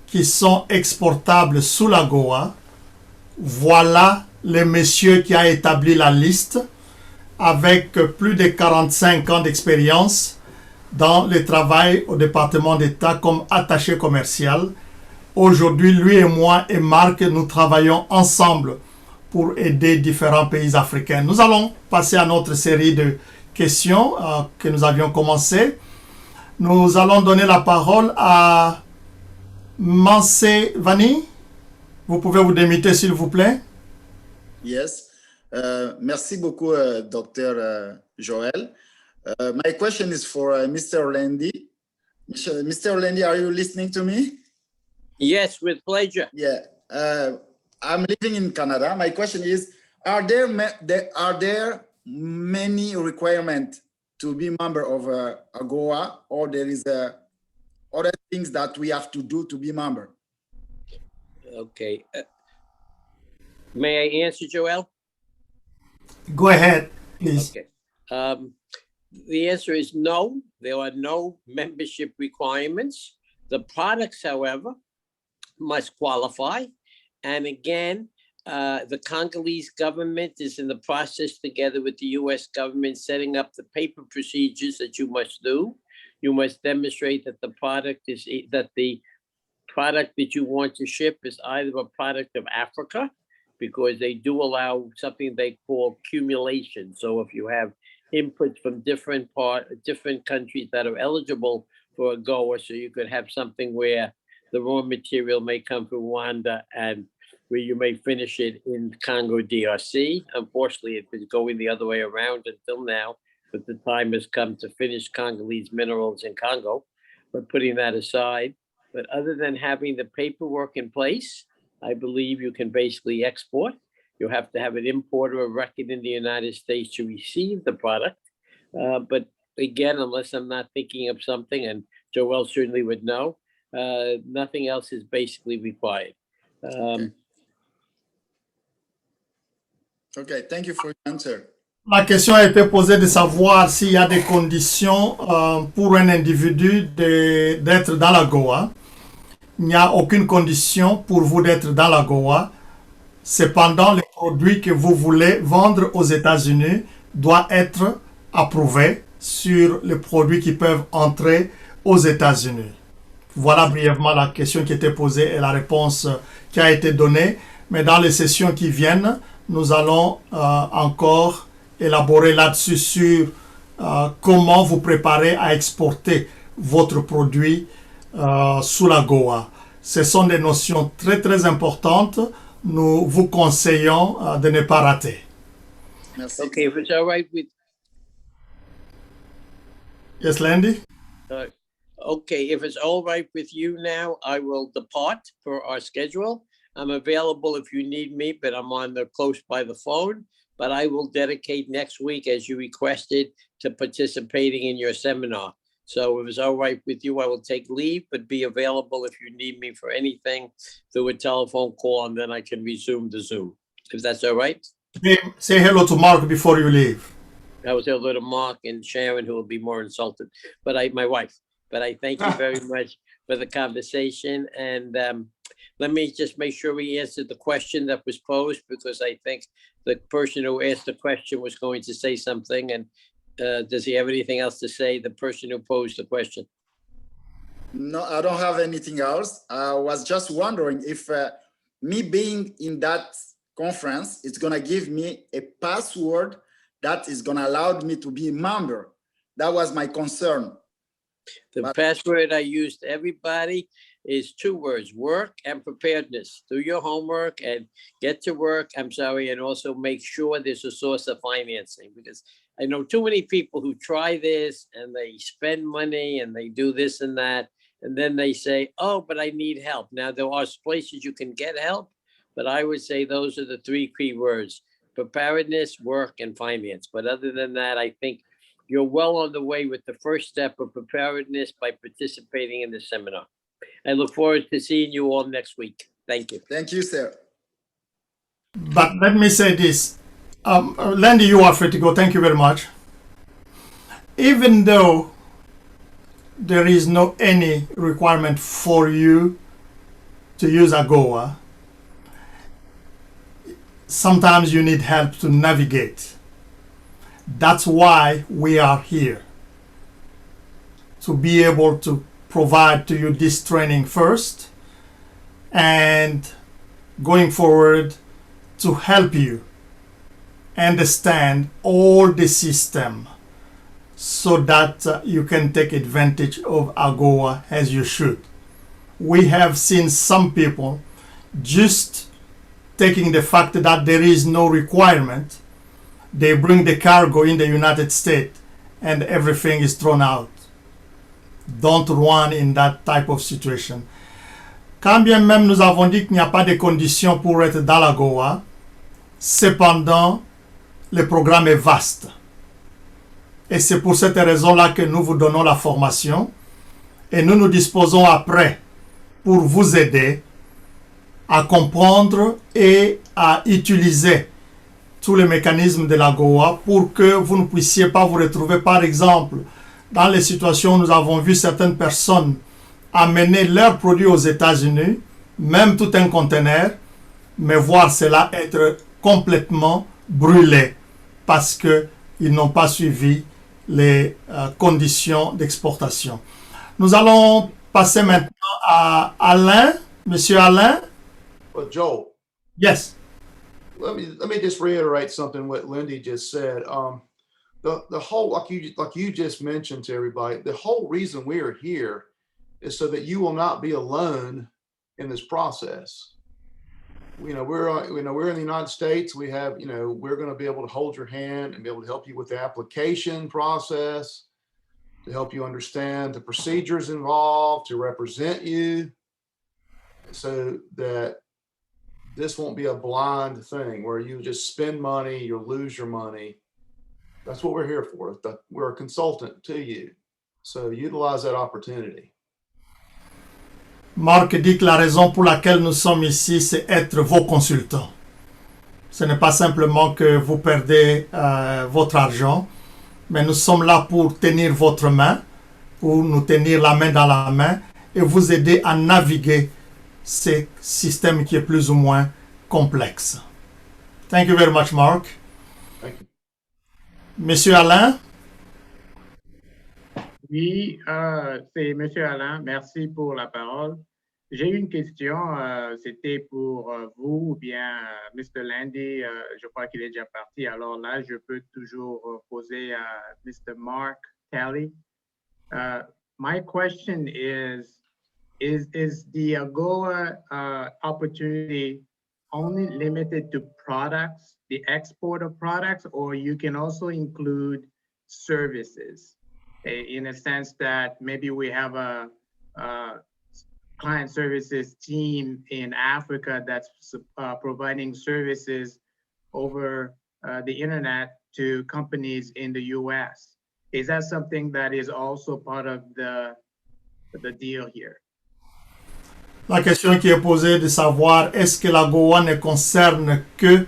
qui sont exportables sous la Goa, voilà le monsieur qui a établi la liste avec plus de 45 ans d'expérience dans le travail au département d'État comme attaché commercial. Aujourd'hui, lui et moi et Marc, nous travaillons ensemble pour aider différents pays africains. Nous allons passer à notre série de questions que nous avions commencé. Nous allons donner la parole à Mansé Vani. Vous pouvez vous démuter, s'il vous plaît. Yes. Merci beaucoup, Dr. Joel. My question is for Mr. Landy. Mr. Landy, are you listening to me? Yes, with pleasure. Yeah. I'm living in Canada. My question is, are there many requirements to be member of AGOA, or there is other things that we have to do to be member? Okay. May I answer, Joel? Go ahead, please. Okay. The answer is no. There are no membership requirements. The products, however, must qualify. And again, the Congolese government is in the process, together with the US government, setting up the paper procedures that you must do. You must demonstrate that the product that you want to ship is either a product of Africa, because they do allow something they call accumulation. So if you have inputs from different countries that are eligible for AGOA, so you could have something where the raw material may come from Rwanda and where you may finish it in Congo DRC. Unfortunately, it's been going the other way around until now, but the time has come to finish Congolese minerals in Congo. But putting that aside, but other than having the paperwork in place, I believe you can basically export. You have to have an importer of record in the United States to receive the product. But again, unless I'm not thinking of something, and Joel certainly would know, nothing else is basically required. Okay, thank you for your answer. La question a été posée de savoir s'il y a des conditions pour un individu d'être dans la Goa. Il n'y a aucune condition pour vous d'être dans la Goa. Cependant, les produits que vous voulez vendre aux États-Unis doivent être approuvés sur les produits qui peuvent entrer aux États-Unis. Voilà brièvement la question qui était posée et la réponse qui a été donnée. Mais dans les sessions qui viennent, nous allons encore élaborer là-dessus sur comment vous préparer à exporter votre produit sous la Goa. Ce sont des notions très très importantes. Nous vous conseillons de ne pas rater. Merci. Okay, if it's all right with Yes, Landy? okay, if it's all right with you now, I will depart for our schedule. I'm available if you need me, but I'm on the close by the phone. But I will dedicate next week, as you requested, to participating in your seminar. So if it's all right with you, I will take leave, but be available if you need me for anything through a telephone call, and then I can resume the Zoom. If that's all right. Say hello to Mark before you leave. I was hello to Mark and Sharon, who will be more insulted, but my wife. But I thank you very much for the conversation, and let me just make sure we answered the question that was posed, because I think the person who asked the question was going to say something. And does he have anything else to say, the person who posed the question? No, I don't have anything else. I was just wondering if me being in that conference, it's going to give me a password that is going to allow me to be a member. That was my concern. The password I used to everybody is 2 words: work and preparedness. Do your homework and get to work. I'm sorry. And also make sure there's a source of financing, because I know too many people who try this and they spend money and they do this and that. And then they say, oh, but I need help. Now, there are places you can get help, but I would say those are the 3 key words: preparedness, work, and finance. But other than that, I think you're well on the way with the first step of preparedness by participating in the seminar. I look forward to seeing you all next week. Thank you. Thank you, sir. But let me say this. Landy, you are free to go. Thank you very much. Even though there is no any requirement for you to use AGOA, sometimes you need help to navigate. That's why we are here, to be able to provide to you this training first, and going forward to help you understand all the system so that you can take advantage of AGOA as you should. We have seen some people just taking the fact that there is no requirement, they bring the cargo in the United States and everything is thrown out. Don't run in that type of situation. Quand bien même nous avons dit qu'il n'y a pas de conditions pour être dans l'AGOA, cependant, le programme est vaste. Et c'est pour cette raison-là que nous vous donnons la formation et nous nous disposons après pour vous aider à comprendre et à utiliser tous les mécanismes de l'AGOA pour que vous ne puissiez pas vous retrouver, par exemple, dans les situations où nous avons vu certaines personnes amener leurs produits aux États-Unis, même tout un conteneur, mais voir cela être complètement brûlé parce qu'ils n'ont pas suivi les conditions d'exportation. Nous allons passer maintenant à Alain. Monsieur Alain? Well, Joel. Yes. Let me just reiterate something what Lindy just said. The whole, like you just mentioned to everybody, the whole reason we are here is so that you will not be alone in this process. We're in the United States. We have, we're going to be able to hold your hand and be able to help you with the application process, to help you understand the procedures involved, to represent you, so that this won't be a blind thing where you just spend money, you'll lose your money. That's what we're here for. We're a consultant to you. So utilize that opportunity. Marc dit que la raison pour laquelle nous sommes ici, c'est être vos consultants. Ce n'est pas simplement que vous perdez votre argent, mais nous sommes là pour tenir votre main, pour nous tenir la main dans la main et vous aider à naviguer ces systèmes qui est plus ou moins complexe. Thank you very much, Mark. Thank you. Monsieur Alain. Oui, c'est Monsieur Alain. Merci pour la parole. J'ai une question. C'était pour vous ou bien Mr. Landy. Je crois qu'il est déjà parti. Alors là, je peux toujours poser à Mr. Mark Talley. My question is the AGOA opportunity only limited to products, the export of products, or you can also include services? In a sense that maybe we have a client services team in Africa that's providing services over the internet to companies in the US. Is that something that is also part of the deal here? La question qui est posée de savoir est-ce que l'AGOA ne concerne que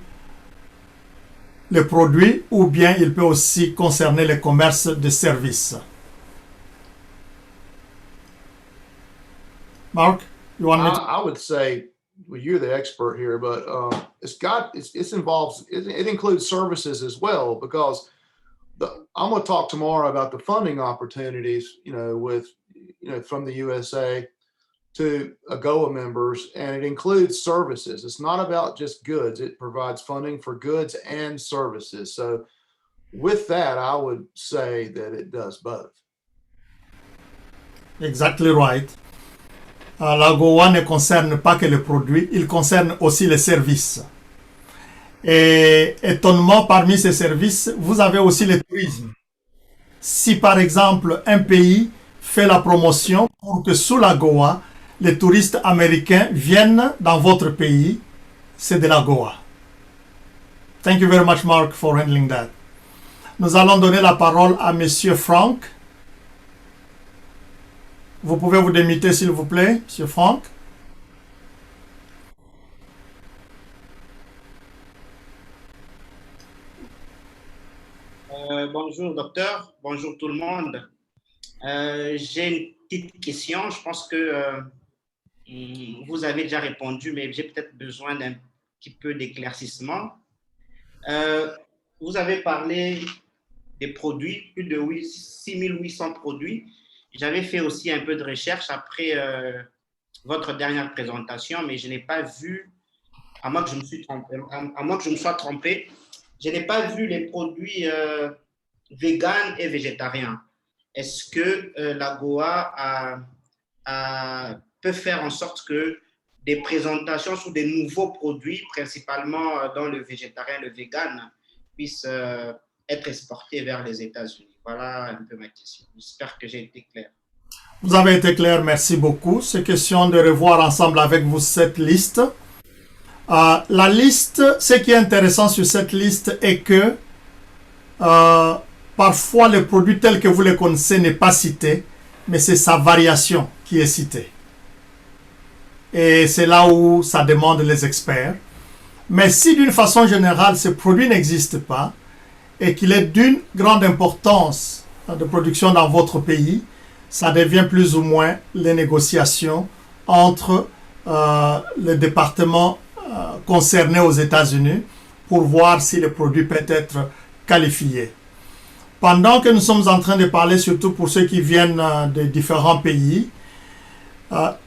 les produits ou bien il peut aussi concerner le commerce de services. Mark, you want me to? I would say, well, you're the expert here, but it includes services as well, because I'm going to talk tomorrow about the funding opportunities, from the USA to AGOA members, and it includes services. It's not about just goods. It provides funding for goods and services. So with that, I would say that it does both. Exactly right. L'AGOA ne concerne pas que les produits, il concerne aussi les services. Et étonnement, parmi ces services, vous avez aussi le tourisme. Si par exemple un pays fait la promotion pour que sous l'AGOA, les touristes américains viennent dans votre pays, c'est de l'AGOA. Thank you very much, Mark, for handling that. Nous allons donner la parole à Monsieur Frank. Vous pouvez vous démuter, s'il vous plaît, Monsieur Frank. Bonjour, docteur. Bonjour, tout le monde. J'ai une petite question. Je pense que vous avez déjà répondu, mais j'ai peut-être besoin d'un petit peu d'éclaircissement. Vous avez parlé des produits, plus de 6800 produits. J'avais fait aussi un peu de recherche après votre dernière présentation, mais je n'ai pas vu, à moins que je me sois trompé, je n'ai pas vu les produits véganes et végétariens. Est-ce que l'AGOA peut faire en sorte que des présentations sur des nouveaux produits, principalement dans le végétarien et le vegan, puissent être exportés vers les États-Unis? Voilà un peu ma question. J'espère que j'ai été clair. Vous avez été clair, merci beaucoup. C'est question de revoir ensemble avec vous cette liste. La liste, ce qui est intéressant sur cette liste est que parfois le produit tel que vous le connaissez n'est pas cité, mais c'est sa variation qui est citée. Et c'est là où ça demande les experts. Mais si d'une façon générale ce produit n'existe pas et qu'il est d'une grande importance de production dans votre pays, ça devient plus ou moins les négociations entre le département concerné aux États-Unis pour voir si le produit peut être qualifié. Pendant que nous sommes en train de parler, surtout pour ceux qui viennent de différents pays,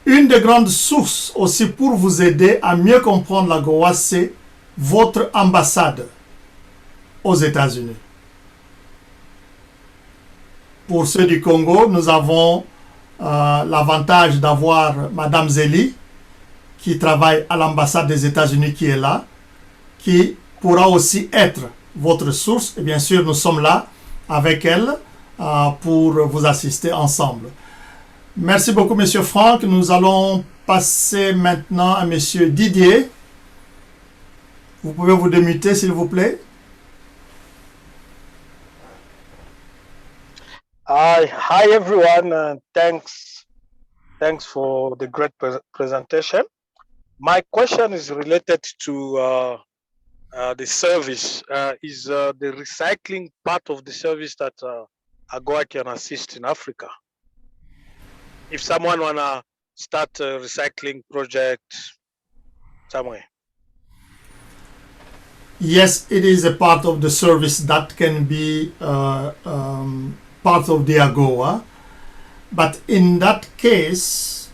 une des grandes sources aussi pour vous aider à mieux comprendre l'AGOA, c'est votre ambassade aux États-Unis. Pour ceux du Congo, nous avons l'avantage d'avoir Madame Zélie, qui travaille à l'ambassade des États-Unis, qui est là, qui pourra aussi être votre source. Et bien sûr, nous sommes là avec elle pour vous assister ensemble. Merci beaucoup, Monsieur Franck. Nous allons passer maintenant à Monsieur Didier. Vous pouvez vous démuter, s'il vous plaît. Hi everyone. Thanks for the great presentation. My question is related to the service. Is the recycling part of the service that AGOA can assist in Africa? If someone wanna start a recycling project somewhere. Yes, it is a part of the service that can be part of the AGOA. But in that case,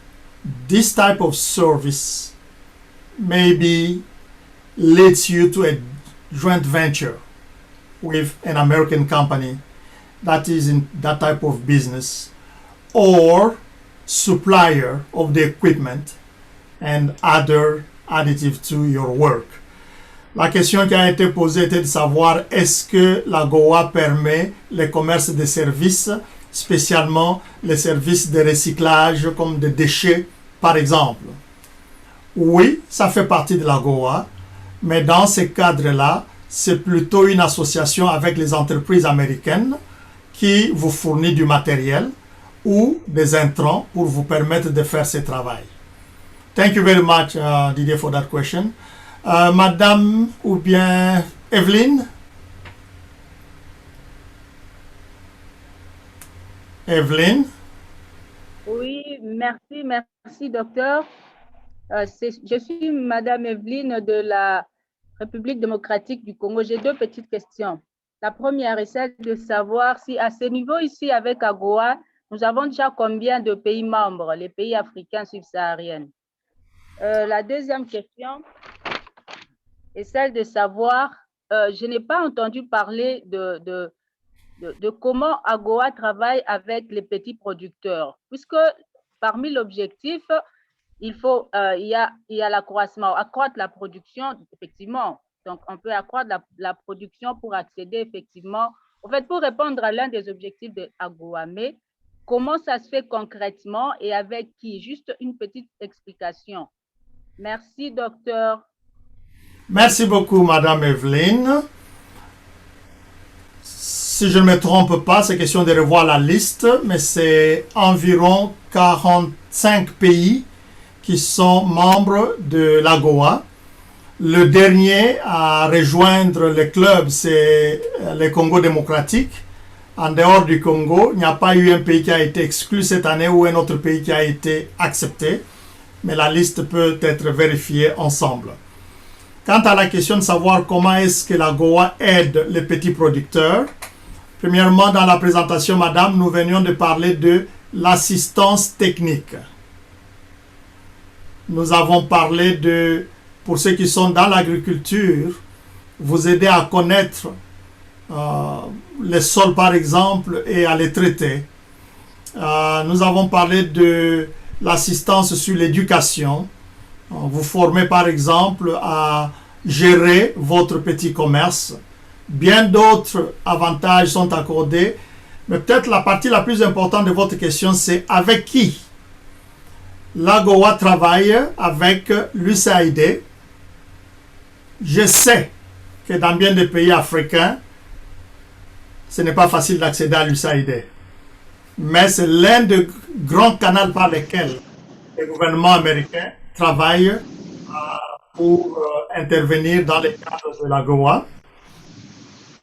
this type of service maybe leads you to a joint venture with an American company that is in that type of business, or supplier of the equipment and other additive to your work. La question qui a été posée était de savoir est-ce que l'AGOA permet le commerce des services, spécialement les services de recyclage comme des déchets par exemple. Oui, ça fait partie de l'AGOA, mais dans ce cadre-là, c'est plutôt une association avec les entreprises américaines qui vous fournit du matériel ou des intrants pour vous permettre de faire ce travail. Thank you very much, Didier, for that question. Madame ou bien Evelyne? Evelyne? Oui, merci, docteur. Je suis Madame Evelyne de la République démocratique du Congo. J'ai deux petites questions. La première est celle de savoir si à ce niveau ici avec AGOA, nous avons déjà combien de pays membres, les pays africains subsahariens. La deuxième question est celle de savoir, je n'ai pas entendu parler de comment AGOA travaille avec les petits producteurs, puisque parmi l'objectif, il y a l'accroissement, accroître la production, effectivement. Donc, on peut accroître la production pour accéder effectivement, en fait, pour répondre à l'un des objectifs de AGOA. Mais comment ça se fait concrètement et avec qui? Juste une petite explication. Merci, docteur. Merci beaucoup, Madame Evelyne. Si je ne me trompe pas, c'est question de revoir la liste, mais c'est environ 45 pays qui sont membres de l'AGOA. Le dernier à rejoindre le club, c'est le Congo démocratique. En dehors du Congo, il n'y a pas eu un pays qui a été exclu cette année ou un autre pays qui a été accepté, mais la liste peut être vérifiée ensemble. Quant à la question de savoir comment est-ce que l'AGOA aide les petits producteurs, premièrement, dans la présentation, madame, nous venions de parler de l'assistance technique. Nous avons parlé de, pour ceux qui sont dans l'agriculture, vous aider à connaître les sols, par exemple, et à les traiter. Nous avons parlé de l'assistance sur l'éducation. Vous formez, par exemple, à gérer votre petit commerce. Bien d'autres avantages sont accordés, mais peut-être la partie la plus importante de votre question, c'est avec qui? L'AGOA travaille avec l'USAID. Je sais que dans bien des pays africains, ce n'est pas facile d'accéder à l'USAID. Mais c'est l'un des grands canaux par lesquels le gouvernement américain travaille pour intervenir dans le cadre de l'AGOA.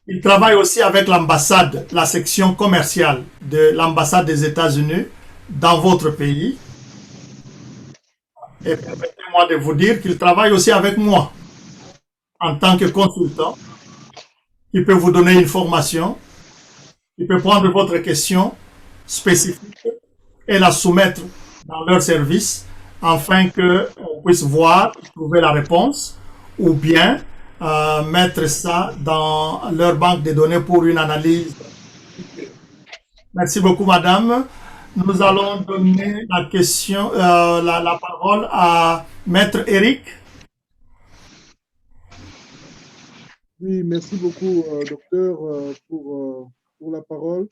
Il travaille aussi avec l'ambassade, la section commerciale de l'ambassade des États-Unis dans votre pays. Et permettez-moi de vous dire qu'il travaille aussi avec moi en tant que consultant. Il peut vous donner une formation. Il peut prendre votre question spécifique et la soumettre dans leur service afin qu'on puisse voir, trouver la réponse ou bien mettre ça dans leur banque de données pour une analyse. Merci beaucoup, madame. Nous allons donner la question, la parole à Maître Eric. Oui, merci beaucoup, docteur, pour la parole.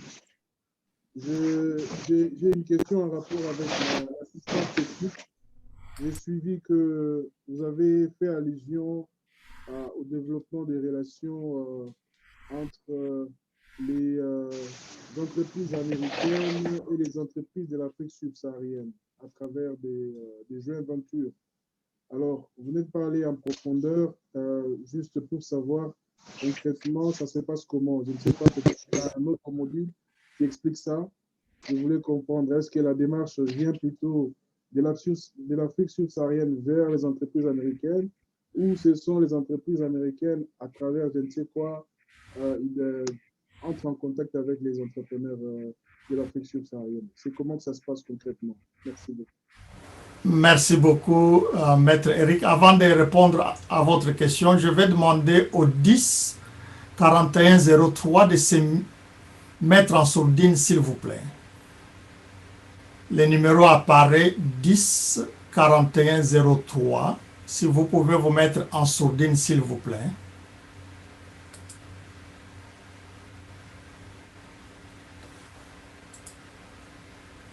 J'ai une question en rapport avec l'assistance technique. J'ai suivi que vous avez fait allusion au développement des relations entre les entreprises américaines et les entreprises de l'Afrique subsaharienne à travers des joint ventures. Alors, vous venez de parler en profondeur, juste pour savoir concrètement, ça se passe comment. Je ne sais pas, peut-être qu'il y a un autre module qui explique ça. Je voulais comprendre, est-ce que la démarche vient plutôt de l'Afrique subsaharienne vers les entreprises américaines ou ce sont les entreprises américaines à travers, je ne sais quoi, entrent en contact avec les entrepreneurs de l'Afrique subsaharienne? C'est comment que ça se passe concrètement? Merci beaucoup. Merci beaucoup, Maître Eric. Avant de répondre à votre question, je vais demander au 10 41 03 de se mettre en sourdine, s'il vous plaît. Le numéro apparaît 10 41 03. Si vous pouvez vous mettre en sourdine, s'il vous plaît.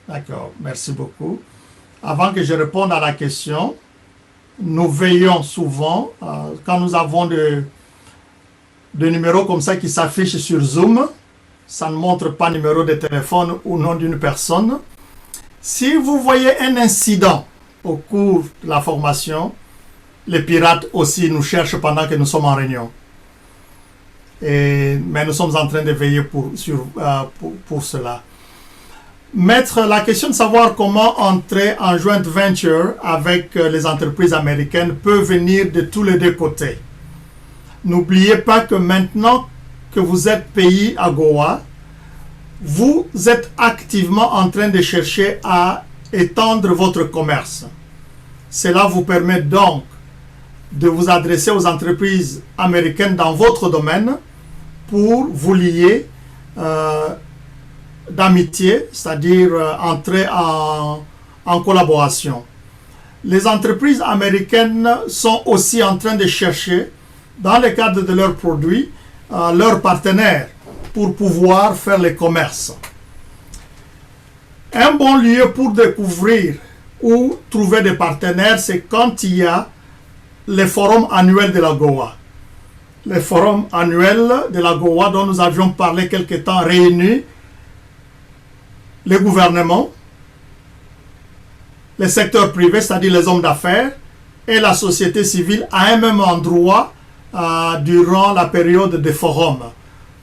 D'accord, merci beaucoup. Avant que je réponde à la question, nous veillons souvent, quand nous avons des numéros comme ça qui s'affichent sur Zoom, ça ne montre pas numéro de téléphone ou nom d'une personne. Si vous voyez un incident au cours de la formation, les pirates aussi nous cherchent pendant que nous sommes en réunion. Mais nous sommes en train de veiller pour cela. Mettre la question de savoir comment entrer en joint venture avec les entreprises américaines peut venir de tous les deux côtés. N'oubliez pas que maintenant que vous êtes pays AGOA, vous êtes activement en train de chercher à étendre votre commerce. Cela vous permet donc de vous adresser aux entreprises américaines dans votre domaine pour vous lier d'amitié, c'est-à-dire entrer en collaboration. Les entreprises américaines sont aussi en train de chercher, dans le cadre de leurs produits, leurs partenaires pour pouvoir faire le commerce. Un bon lieu pour découvrir ou trouver des partenaires, c'est quand il y a le forum annuel de la GOA. Le forum annuel de la GOA dont nous avions parlé quelque temps réunis le gouvernement, le secteur privé, c'est-à-dire les hommes d'affaires, et la société civile à un même endroit durant la période des forums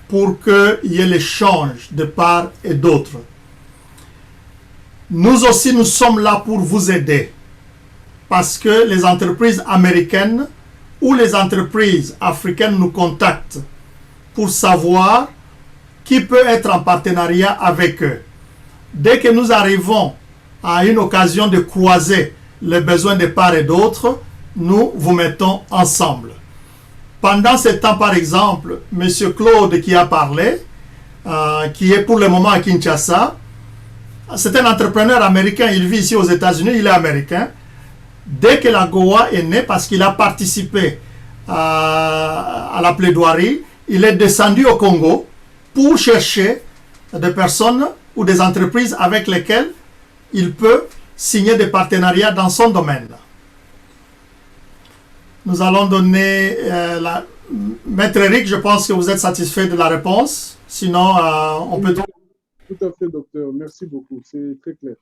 pour qu'il y ait l'échange de part et d'autre. Nous aussi, nous sommes là pour vous aider parce que les entreprises américaines ou les entreprises africaines nous contactent pour savoir qui peut être en partenariat avec eux. Dès que nous arrivons à une occasion de croiser les besoins de part et d'autre, nous vous mettons ensemble. Pendant ce temps, par exemple, M. Claude qui a parlé, qui est pour le moment à Kinshasa, c'est un entrepreneur américain, il vit ici aux États-Unis, il est américain. Dès que la GOA est née, parce qu'il a participé à la plaidoirie, il est descendu au Congo pour chercher des personnes ou des entreprises avec lesquelles il peut signer des partenariats dans son domaine. Nous allons donner Maître Eric, je pense que vous êtes satisfait de la réponse. Sinon, on peut... Tout à fait, docteur. Merci beaucoup. C'est très clair.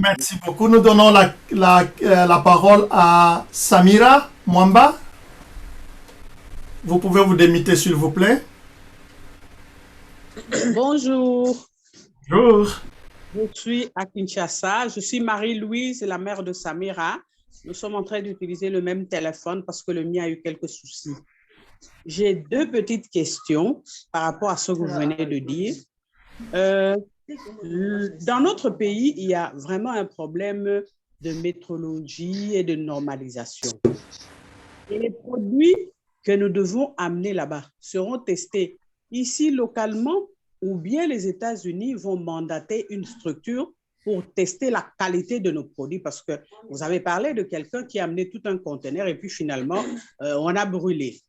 Merci beaucoup. Nous donnons la parole à Samira Mwamba. Vous pouvez vous démiter, s'il vous plaît. Bonjour. Bonjour. Je suis à Kinshasa. Je suis Marie-Louise, la mère de Samira. Nous sommes en train d'utiliser le même téléphone parce que le mien a eu quelques soucis. J'ai deux petites questions par rapport à ce que vous venez de dire. Dans notre pays, il y a vraiment un problème de métrologie et de normalisation. Et les produits que nous devons amener là-bas seront testés ici localement ou bien les États-Unis vont mandater une structure pour tester la qualité de nos produits? Parce que vous avez parlé de quelqu'un qui a amené tout un conteneur et puis finalement, on a brûlé.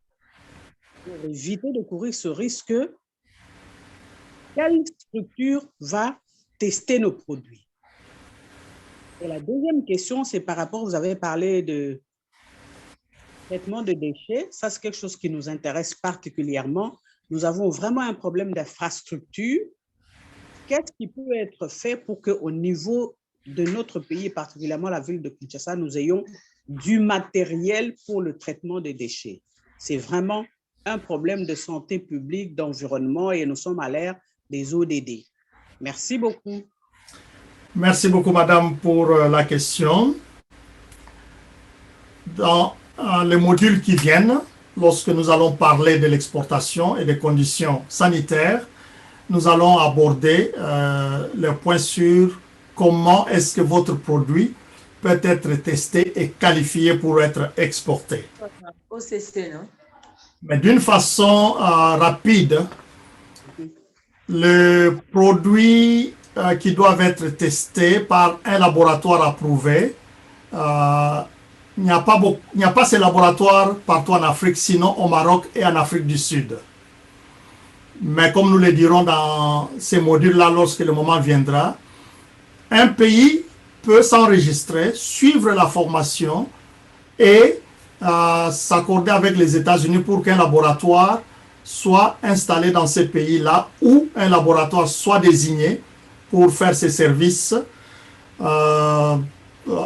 Pour éviter de courir ce risque, quelle structure va tester nos produits? Et la deuxième question, c'est par rapport, vous avez parlé de traitement de déchets. Ça, c'est quelque chose qui nous intéresse particulièrement. Nous avons vraiment un problème d'infrastructure. Qu'est-ce qui peut être fait pour qu'au niveau de notre pays, particulièrement la ville de Kinshasa, nous ayons du matériel pour le traitement des déchets? C'est vraiment un problème de santé publique, d'environnement, et nous sommes à l'ère des ODD. Merci beaucoup. Merci beaucoup, madame, pour la question. Dans les modules qui viennent, lorsque nous allons parler de l'exportation et des conditions sanitaires, nous allons aborder le point sur comment est-ce que votre produit peut être testé et qualifié pour être exporté. OCC, non? Mais d'une façon rapide, le produit qui doivent être testés par un laboratoire approuvé, il n'y a pas ces laboratoires partout en Afrique, sinon au Maroc et en Afrique du Sud. Mais comme nous le dirons dans ces modules-là, lorsque le moment viendra, un pays peut s'enregistrer, suivre la formation et s'accorder avec les États-Unis pour qu'un laboratoire soit installé dans ces pays-là ou un laboratoire soit désigné pour faire ses services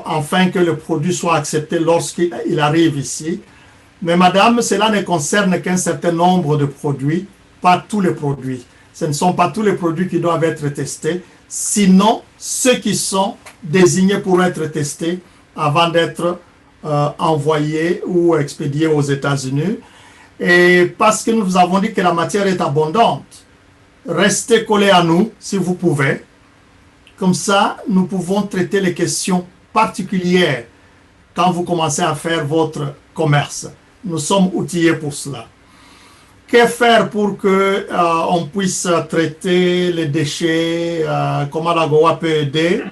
afin que le produit soit accepté lorsqu'il arrive ici. Mais madame, cela ne concerne qu'un certain nombre de produits, pas tous les produits. Ce ne sont pas tous les produits qui doivent être testés, sinon ceux qui sont désignés pour être testés avant d'être envoyés ou expédiés aux États-Unis. Et parce que nous vous avons dit que la matière est abondante, restez collés à nous si vous pouvez. Comme ça, nous pouvons traiter les questions particulières quand vous commencez à faire votre commerce. Nous sommes outillés pour cela. Que faire pour que on puisse traiter les déchets, comment la GOA peut aider?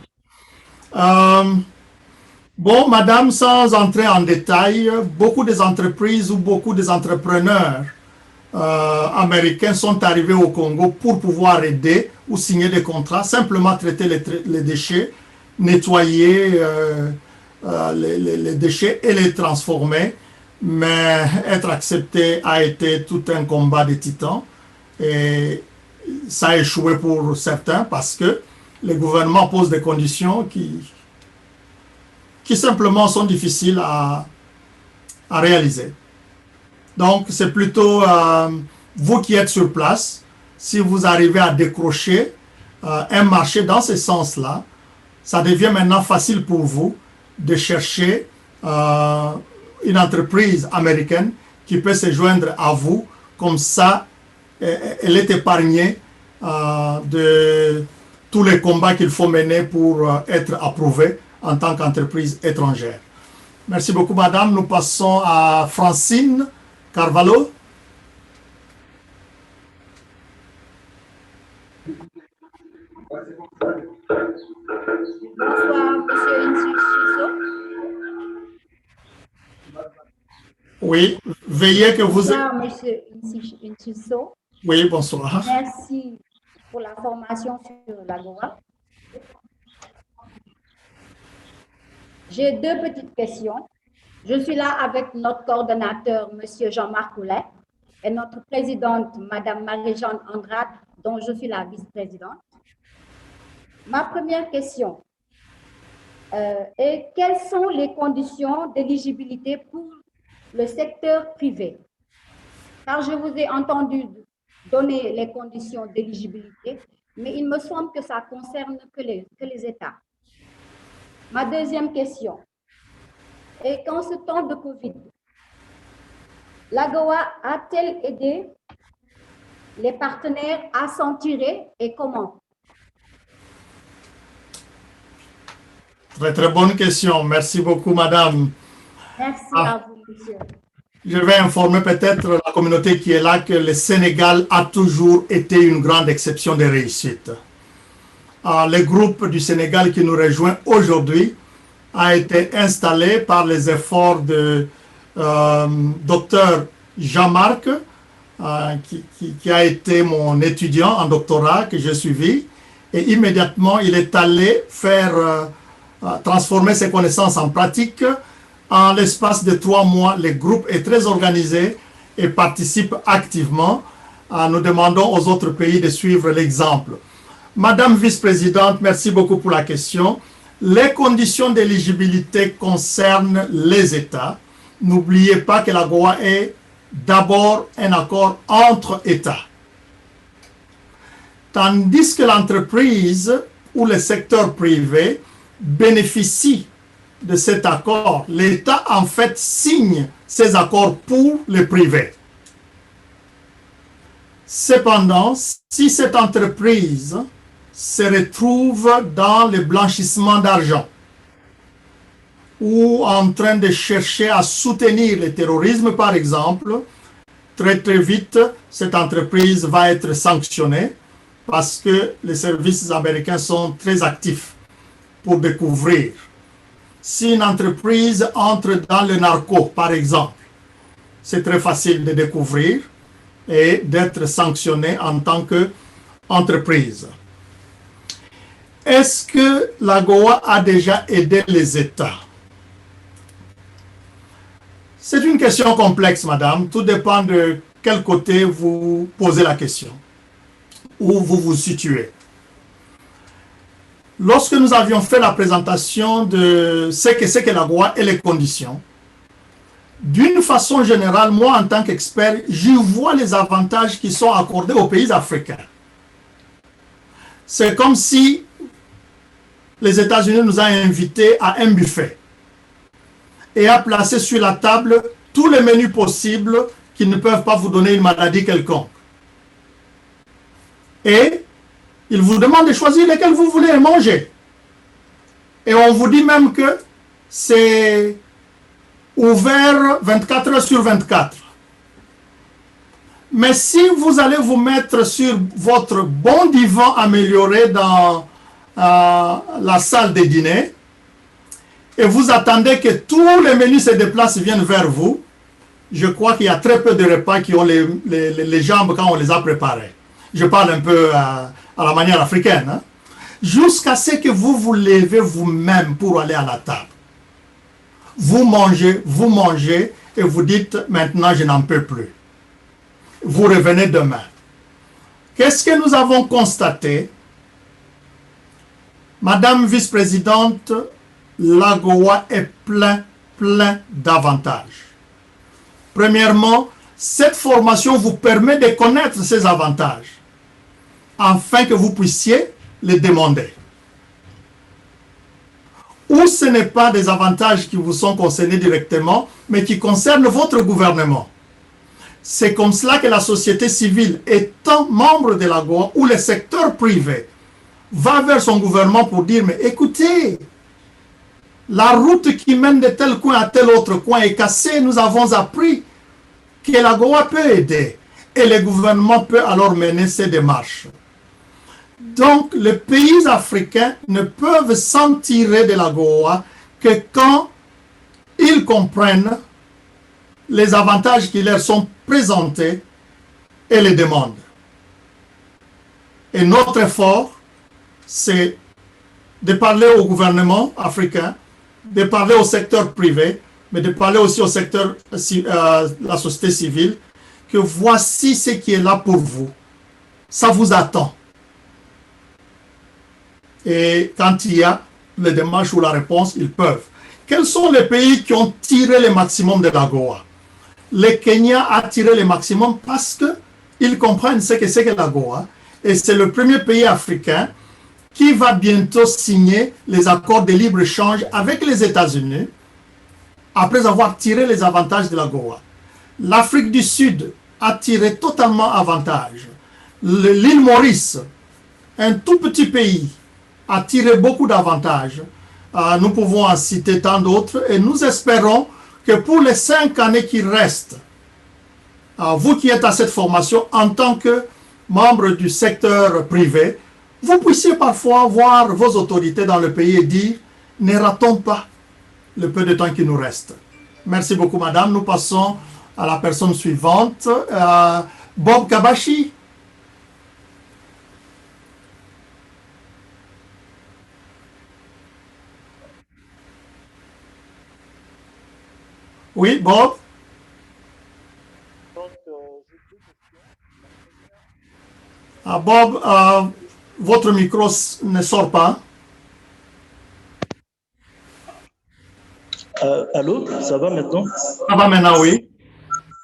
Bon, madame, sans entrer en détail, beaucoup des entreprises ou beaucoup des entrepreneurs américains sont arrivés au Congo pour pouvoir aider ou signer des contrats, simplement traiter les déchets, nettoyer les déchets et les transformer. Mais être accepté a été tout un combat de titans et ça a échoué pour certains parce que le gouvernement pose des conditions qui simplement sont difficiles à réaliser. Donc, c'est plutôt vous qui êtes sur place, si vous arrivez à décrocher un marché dans ce sens-là, ça devient maintenant facile pour vous de chercher une entreprise américaine qui peut se joindre à vous, comme ça, elle est épargnée de tous les combats qu'il faut mener pour être approuvée en tant qu'entreprise étrangère. Merci beaucoup, madame. Nous passons à Francine Carvalho. Bonsoir, monsieur Chiso. Oui, veuillez que vous... Bonsoir, monsieur Chiso. Oui, bonsoir. Merci pour la formation sur la GOA. J'ai deux petites questions. Je suis là avec notre coordonnateur, monsieur Jean-Marc Coulet, et notre présidente, madame Marie-Jeanne Andrade, dont je suis la vice-présidente. Ma première question est quelles sont les conditions d'éligibilité pour le secteur privé? Car je vous ai entendu donner les conditions d'éligibilité, mais il me semble que ça concerne que les États. Ma deuxième question est qu'en ce temps de Covid, l'AGOA a-t-elle aidé les partenaires à s'en tirer et comment? Très, très bonne question. Merci beaucoup, madame. Merci à vous, monsieur. Je vais informer peut-être la communauté qui est là que le Sénégal a toujours été une grande exception de réussite. le groupe du Sénégal qui nous rejoint aujourd'hui a été installé par les efforts de Dr Jean-Marc, qui a été mon étudiant en doctorat que j'ai suivi. Et immédiatement, il est allé faire transformer ses connaissances en pratique. En l'espace de 3 mois, le groupe est très organisé et participe activement. Nous demandons aux autres pays de suivre l'exemple. Madame vice-présidente, merci beaucoup pour la question. Les conditions d'éligibilité concernent les États. N'oubliez pas que l'AGOA est d'abord un accord entre États. Tandis que l'entreprise ou le secteur privé bénéficie de cet accord, l'État en fait signe ces accords pour le privé. Cependant, si cette entreprise se retrouve dans le blanchissement d'argent ou en train de chercher à soutenir le terrorisme, par exemple, très très vite, cette entreprise va être sanctionnée parce que les services américains sont très actifs pour découvrir. Si une entreprise entre dans le narco, par exemple, c'est très facile de découvrir et d'être sanctionné en tant qu'entreprise. Est-ce que l'AGOA a déjà aidé les États? C'est une question complexe, madame. Tout dépend de quel côté vous posez la question, où vous vous situez. Lorsque nous avions fait la présentation de ce que c'est que l'AGOA et les conditions, d'une façon générale, moi en tant qu'expert, j'y vois les avantages qui sont accordés aux pays africains. C'est comme si les États-Unis nous ont invités à un buffet et a placé sur la table tous les menus possibles qui ne peuvent pas vous donner une maladie quelconque. Et il vous demande de choisir lesquels vous voulez manger. Et on vous dit même que c'est ouvert 24 heures sur 24. Mais si vous allez vous mettre sur votre bon divan amélioré dans la salle de dîner, et vous attendez que tous les menus se déplacent et viennent vers vous, je crois qu'il y a très peu de repas qui ont les jambes quand on les a préparés. Je parle un peu à la manière africaine. Hein? Jusqu'à ce que vous vous levez vous-même pour aller à la table. Vous mangez et vous dites maintenant je n'en peux plus. Vous revenez demain. Qu'est-ce que nous avons constaté? Madame vice-présidente, l'AGOA est plein d'avantages. Premièrement, cette formation vous permet de connaître ces avantages afin que vous puissiez les demander. Ou ce n'est pas des avantages qui vous sont concernés directement, mais qui concernent votre gouvernement. C'est comme cela que la société civile, étant membre de l'AGOA, ou le secteur privé, va vers son gouvernement pour dire, mais écoutez, la route qui mène de tel coin à tel autre coin est cassée, nous avons appris que l'AGOA peut aider. Et le gouvernement peut alors mener ces démarches. Donc, les pays africains ne peuvent s'en tirer de l'AGOA que quand ils comprennent les avantages qui leur sont présentés et les demandent. Et notre effort, c'est de parler au gouvernement africain, de parler au secteur privé, mais de parler aussi au secteur, la société civile, que voici ce qui est là pour vous. Ça vous attend. Et quand il y a les démarches ou la réponse, ils peuvent. Quels sont les pays qui ont tiré le maximum de l'AGOA? Le Kenya a tiré le maximum parce qu'ils comprennent ce que c'est que l'AGOA. Et c'est le premier pays africain qui va bientôt signer les accords de libre-échange avec les États-Unis après avoir tiré les avantages de l'AGOA. L'Afrique du Sud a tiré totalement avantage. L'île Maurice, un tout petit pays, a tiré beaucoup d'avantages. Nous pouvons en citer tant d'autres et nous espérons que pour les 5 années qui restent, vous qui êtes à cette formation en tant que membre du secteur privé, vous puissiez parfois voir vos autorités dans le pays et dire, ne ratons pas le peu de temps qui nous reste. Merci beaucoup, madame. Nous passons à la personne suivante, Bob Kabashi. Oui, Bob. Bob, votre micro ne sort pas. Allô, ça va maintenant? Ça va maintenant, oui.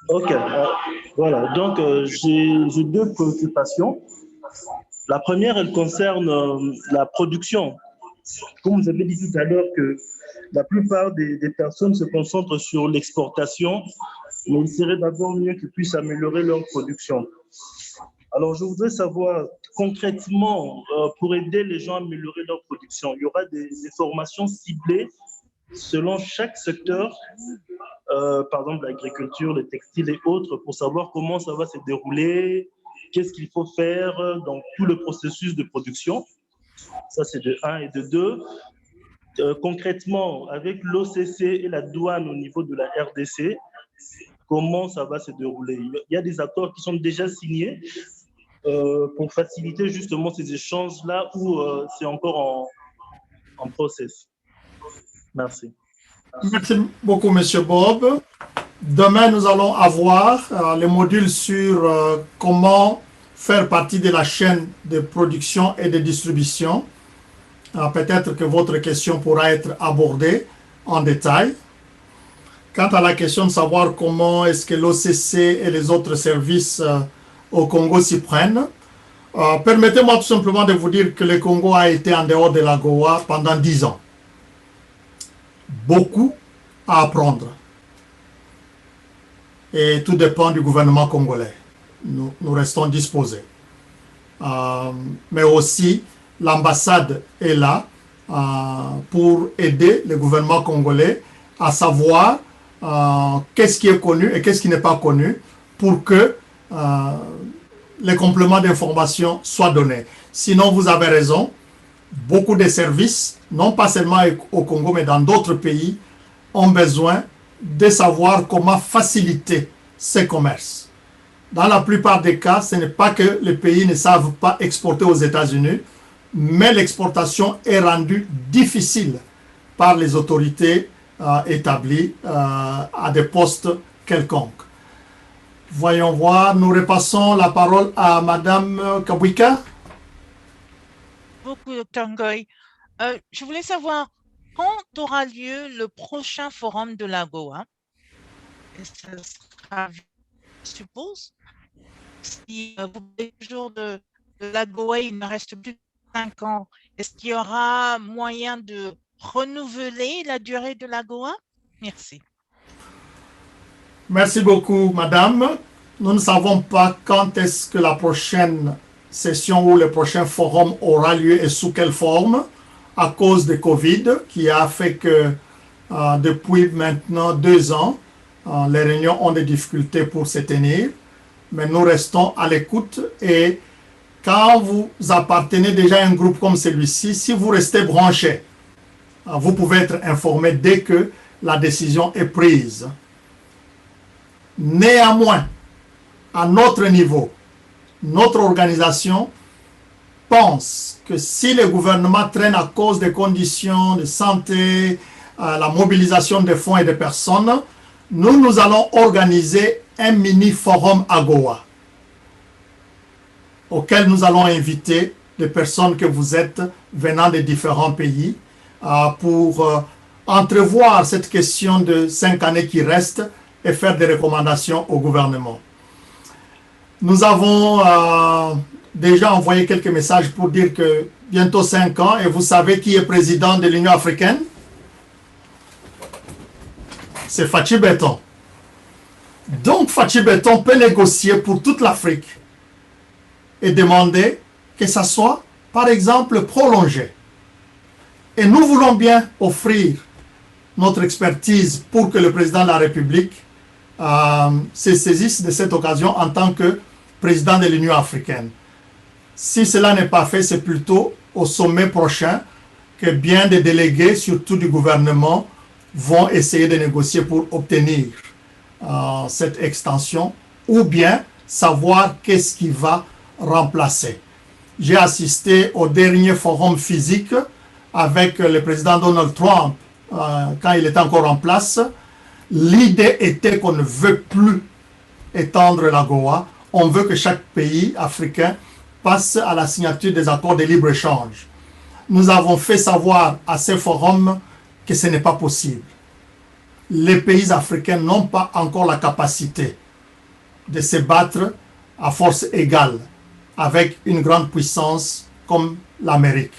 Ok, voilà. Donc, j'ai deux préoccupations. La première, elle concerne la production. Comme vous avez dit tout à l'heure que la plupart des personnes se concentrent sur l'exportation, mais il serait d'abord mieux qu'ils puissent améliorer leur production. Alors, je voudrais savoir concrètement, pour aider les gens à améliorer leur production, il y aura des formations ciblées selon chaque secteur, par exemple l'agriculture, le textile et autres, pour savoir comment ça va se dérouler, qu'est-ce qu'il faut faire dans tout le processus de production. Ça, c'est de 1 et de 2. Concrètement, avec l'OCC et la douane au niveau de la RDC, comment ça va se dérouler? Il y a des accords qui sont déjà signés pour faciliter justement ces échanges-là où c'est encore en process. Merci. Merci beaucoup, Monsieur Bob. Demain, nous allons avoir les modules sur comment faire partie de la chaîne de production et de distribution. Peut-être que votre question pourra être abordée en détail. Quant à la question de savoir comment est-ce que l'OCC et les autres services au Congo s'y prennent, permettez-moi tout simplement de vous dire que le Congo a été en dehors de l'AGOA pendant 10 ans. Beaucoup à apprendre. Et tout dépend du gouvernement congolais. Nous restons disposés. Mais aussi, l'ambassade est là pour aider le gouvernement congolais à savoir qu'est-ce qui est connu et qu'est-ce qui n'est pas connu pour que les compléments d'information soient donnés. Sinon, vous avez raison, beaucoup de services, non pas seulement au Congo, mais dans d'autres pays, ont besoin de savoir comment faciliter ces commerces. Dans la plupart des cas, ce n'est pas que les pays ne savent pas exporter aux États-Unis, mais l'exportation est rendue difficile par les autorités établies à des postes quelconques. Voyons voir, nous repassons la parole à Madame Kabwika. Beaucoup, Dr. Ngoy. Je voulais savoir quand aura lieu le prochain forum de l'AGOA. Ça sera, je suppose, si vous parlez toujours de l'AGOA, il ne reste plus que 5 ans. Est-ce qu'il y aura moyen de renouveler la durée de l'AGOA? Merci. Merci beaucoup, Madame. Nous ne savons pas quand est-ce que la prochaine session ou le prochain forum aura lieu et sous quelle forme, à cause de Covid, qui a fait que depuis maintenant 2 ans, les réunions ont des difficultés pour se tenir. Mais nous restons à l'écoute et quand vous appartenez déjà à un groupe comme celui-ci, si vous restez branché, vous pouvez être informé dès que la décision est prise. Néanmoins, à notre niveau, notre organisation pense que si le gouvernement traîne à cause des conditions de santé, la mobilisation des fonds et des personnes, nous allons organiser un mini-forum AGOA auquel nous allons inviter des personnes que vous êtes venant de différents pays pour entrevoir cette question de 5 années qui restent et faire des recommandations au gouvernement. Nous avons déjà envoyé quelques messages pour dire que bientôt 5 ans, et vous savez qui est président de l'Union africaine? C'est Fachi Beton. Donc Fachi Beton peut négocier pour toute l'Afrique et demander que ça soit, par exemple, prolongé. Et nous voulons bien offrir notre expertise pour que le président de la République se saisisse de cette occasion en tant que président de l'Union africaine. Si cela n'est pas fait, c'est plutôt au sommet prochain que bien des délégués, surtout du gouvernement, vont essayer de négocier pour obtenir cette extension ou bien savoir qu'est-ce qui va remplacer. J'ai assisté au dernier forum physique avec le président Donald Trump quand il était encore en place. L'idée était qu'on ne veut plus étendre l'AGOA. On veut que chaque pays africain passe à la signature des accords de libre-échange. Nous avons fait savoir à ces forums que ce n'est pas possible. Les pays africains n'ont pas encore la capacité de se battre à force égale avec une grande puissance comme l'Amérique.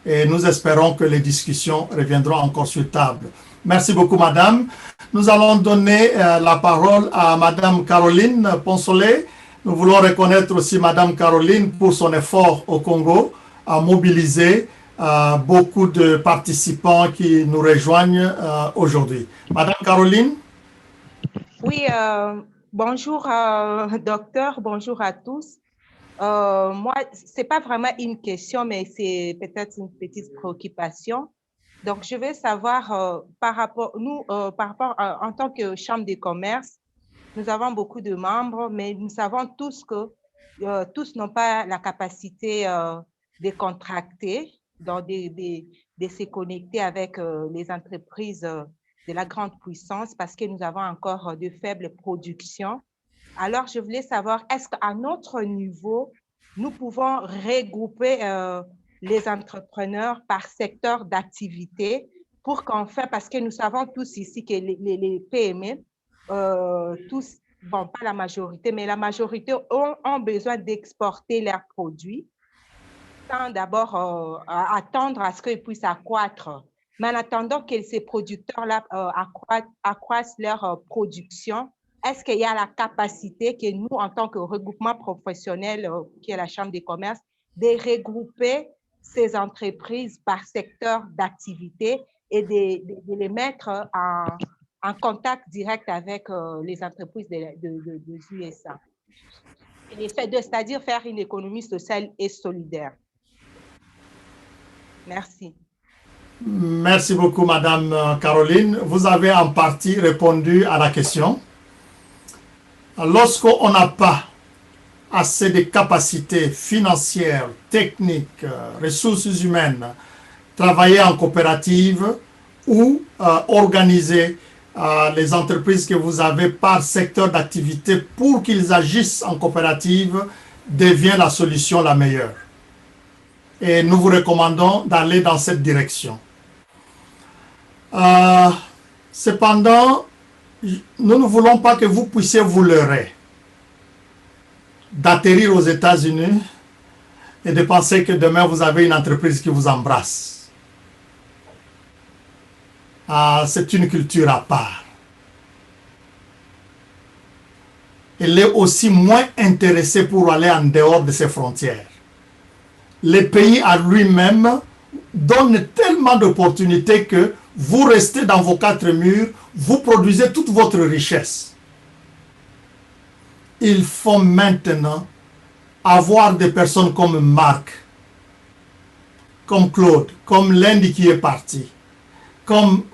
Et nous espérons que les discussions reviendront encore sur table. Merci beaucoup, madame. Nous allons donner la parole à madame Caroline Ponsolé. Nous voulons reconnaître aussi madame Caroline pour son effort au Congo à mobiliser beaucoup de participants qui nous rejoignent aujourd'hui. Madame Caroline? Oui, bonjour docteur, bonjour à tous. Moi, ce n'est pas vraiment une question, mais c'est peut-être une petite préoccupation. Donc, je veux savoir, par rapport, en tant que Chambre de commerce, nous avons beaucoup de membres, mais nous savons tous que tous n'ont pas la capacité de contracter, donc de se connecter avec les entreprises de la grande puissance parce que nous avons encore de faibles productions. Alors, je voulais savoir, est-ce qu'à notre niveau, nous pouvons regrouper les entrepreneurs par secteur d'activité pour qu'en fait, parce que nous savons tous ici que les PME, tous, bon, pas la majorité, mais la majorité ont besoin d'exporter leurs produits, sans d'abord attendre à ce qu'ils puissent accroître. Mais en attendant que ces producteurs-là accroissent leur production, est-ce qu'il y a la capacité que nous, en tant que regroupement professionnel, qui est la Chambre des commerces, de regrouper ces entreprises par secteur d'activité et de les mettre en contact direct avec les entreprises des USA? C'est-à-dire faire une économie sociale et solidaire. Merci. Merci beaucoup, madame Caroline. Vous avez en partie répondu à la question. Lorsqu'on n'a pas assez de capacités financières, techniques, ressources humaines, travailler en coopérative ou organiser les entreprises que vous avez par secteur d'activité pour qu'ils agissent en coopérative devient la solution la meilleure. Et nous vous recommandons d'aller dans cette direction. Cependant, nous ne voulons pas que vous puissiez vous leurrer d'atterrir aux États-Unis et de penser que demain vous avez une entreprise qui vous embrasse. C'est une culture à part. Elle est aussi moins intéressée pour aller en dehors de ses frontières. Le pays à lui-même donne tellement d'opportunités que vous restez dans vos quatre murs, vous produisez toute votre richesse. Il faut maintenant avoir des personnes comme Marc, comme Claude, comme Lindy qui est parti, comme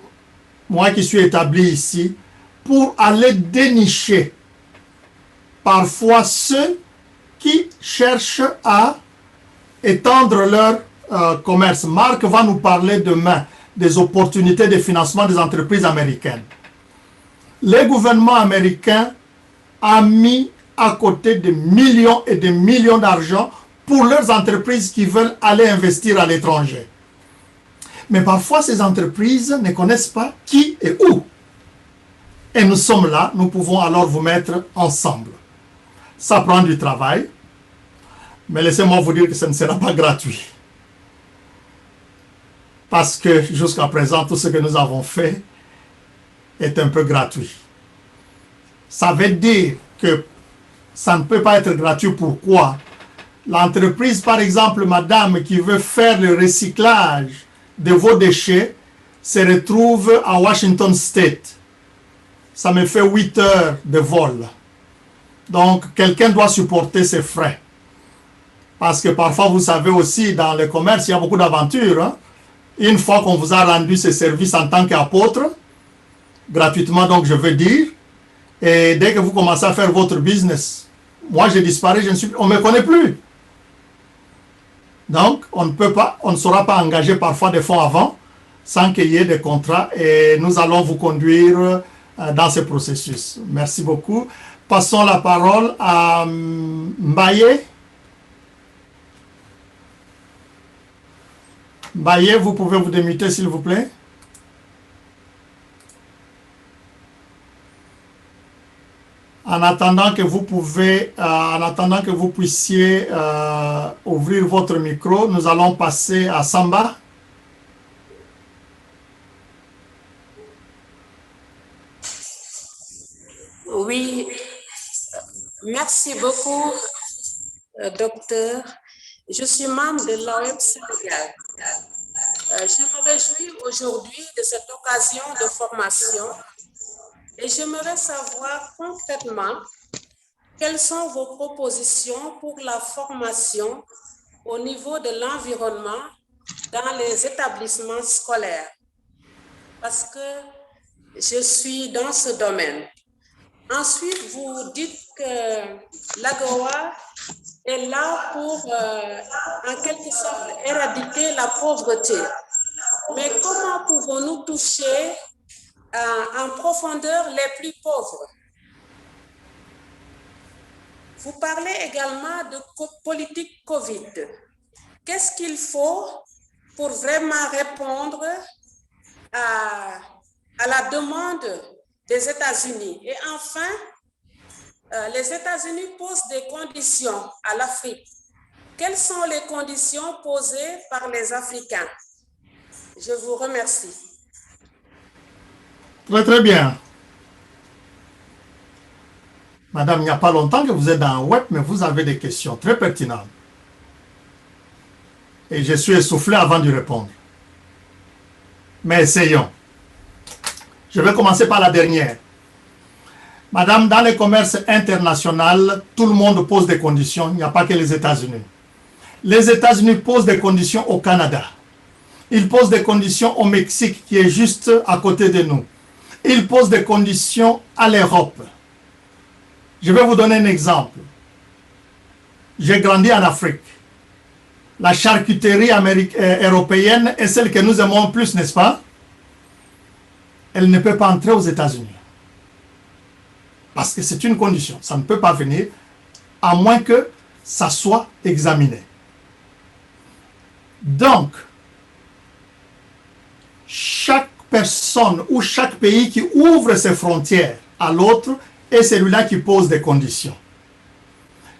moi qui suis établi ici, pour aller dénicher parfois ceux qui cherchent à étendre leur commerce. Marc va nous parler demain des opportunités de financement des entreprises américaines. Le gouvernement américain a mis à côté de millions et de millions d'argent pour leurs entreprises qui veulent aller investir à l'étranger. Mais parfois, ces entreprises ne connaissent pas qui et où. Et nous sommes là, nous pouvons alors vous mettre ensemble. Ça prend du travail, mais laissez-moi vous dire que ce ne sera pas gratuit. Parce que jusqu'à présent, tout ce que nous avons fait est un peu gratuit. Ça veut dire que ça ne peut pas être gratuit. Pourquoi? L'entreprise, par exemple, madame, qui veut faire le recyclage de vos déchets, se retrouve à Washington State. Ça me fait 8 heures de vol. Donc, quelqu'un doit supporter ces frais. Parce que parfois, vous savez aussi, dans le commerce, il y a beaucoup d'aventures. Hein. Une fois qu'on vous a rendu ce service en tant qu'apôtre, gratuitement, donc je veux dire, et dès que vous commencez à faire votre business, moi j'ai disparu, on ne me connaît plus. Donc, on ne sera pas engagé parfois des fonds avant, sans qu'il y ait des contrats, et nous allons vous conduire dans ce processus. Merci beaucoup. Passons la parole à Mbaye. Mbaye, vous pouvez vous démuter, s'il vous plaît. En attendant que vous puissiez ouvrir votre micro, nous allons passer à Samba. Oui, merci beaucoup, docteur. Je suis membre de l'OM Sénégal. Je me réjouis aujourd'hui de cette occasion de formation et j'aimerais savoir concrètement quelles sont vos propositions pour la formation au niveau de l'environnement dans les établissements scolaires. Parce que je suis dans ce domaine. Ensuite, vous dites que l'AGOA est là pour, en quelque sorte, éradiquer la pauvreté. Mais comment pouvons-nous toucher en profondeur les plus pauvres? Vous parlez également de politique COVID. Qu'est-ce qu'il faut pour vraiment répondre à la demande des États-Unis? Et enfin, les États-Unis posent des conditions à l'Afrique. Quelles sont les conditions posées par les Africains? Je vous remercie. Très, très bien. Madame, il n'y a pas longtemps que vous êtes dans le web, mais vous avez des questions très pertinentes. Et je suis essoufflé avant de répondre. Mais essayons. Je vais commencer par la dernière. Madame, dans le commerce international, tout le monde pose des conditions. Il n'y a pas que les États-Unis. Les États-Unis posent des conditions au Canada. Ils posent des conditions au Mexique, qui est juste à côté de nous. Ils posent des conditions à l'Europe. Je vais vous donner un exemple. J'ai grandi en Afrique. La charcuterie européenne est celle que nous aimons plus, n'est-ce pas? Elle ne peut pas entrer aux États-Unis. Parce que c'est une condition. Ça ne peut pas venir à moins que ça soit examiné. Donc, chaque personne ou chaque pays qui ouvre ses frontières à l'autre est celui-là qui pose des conditions.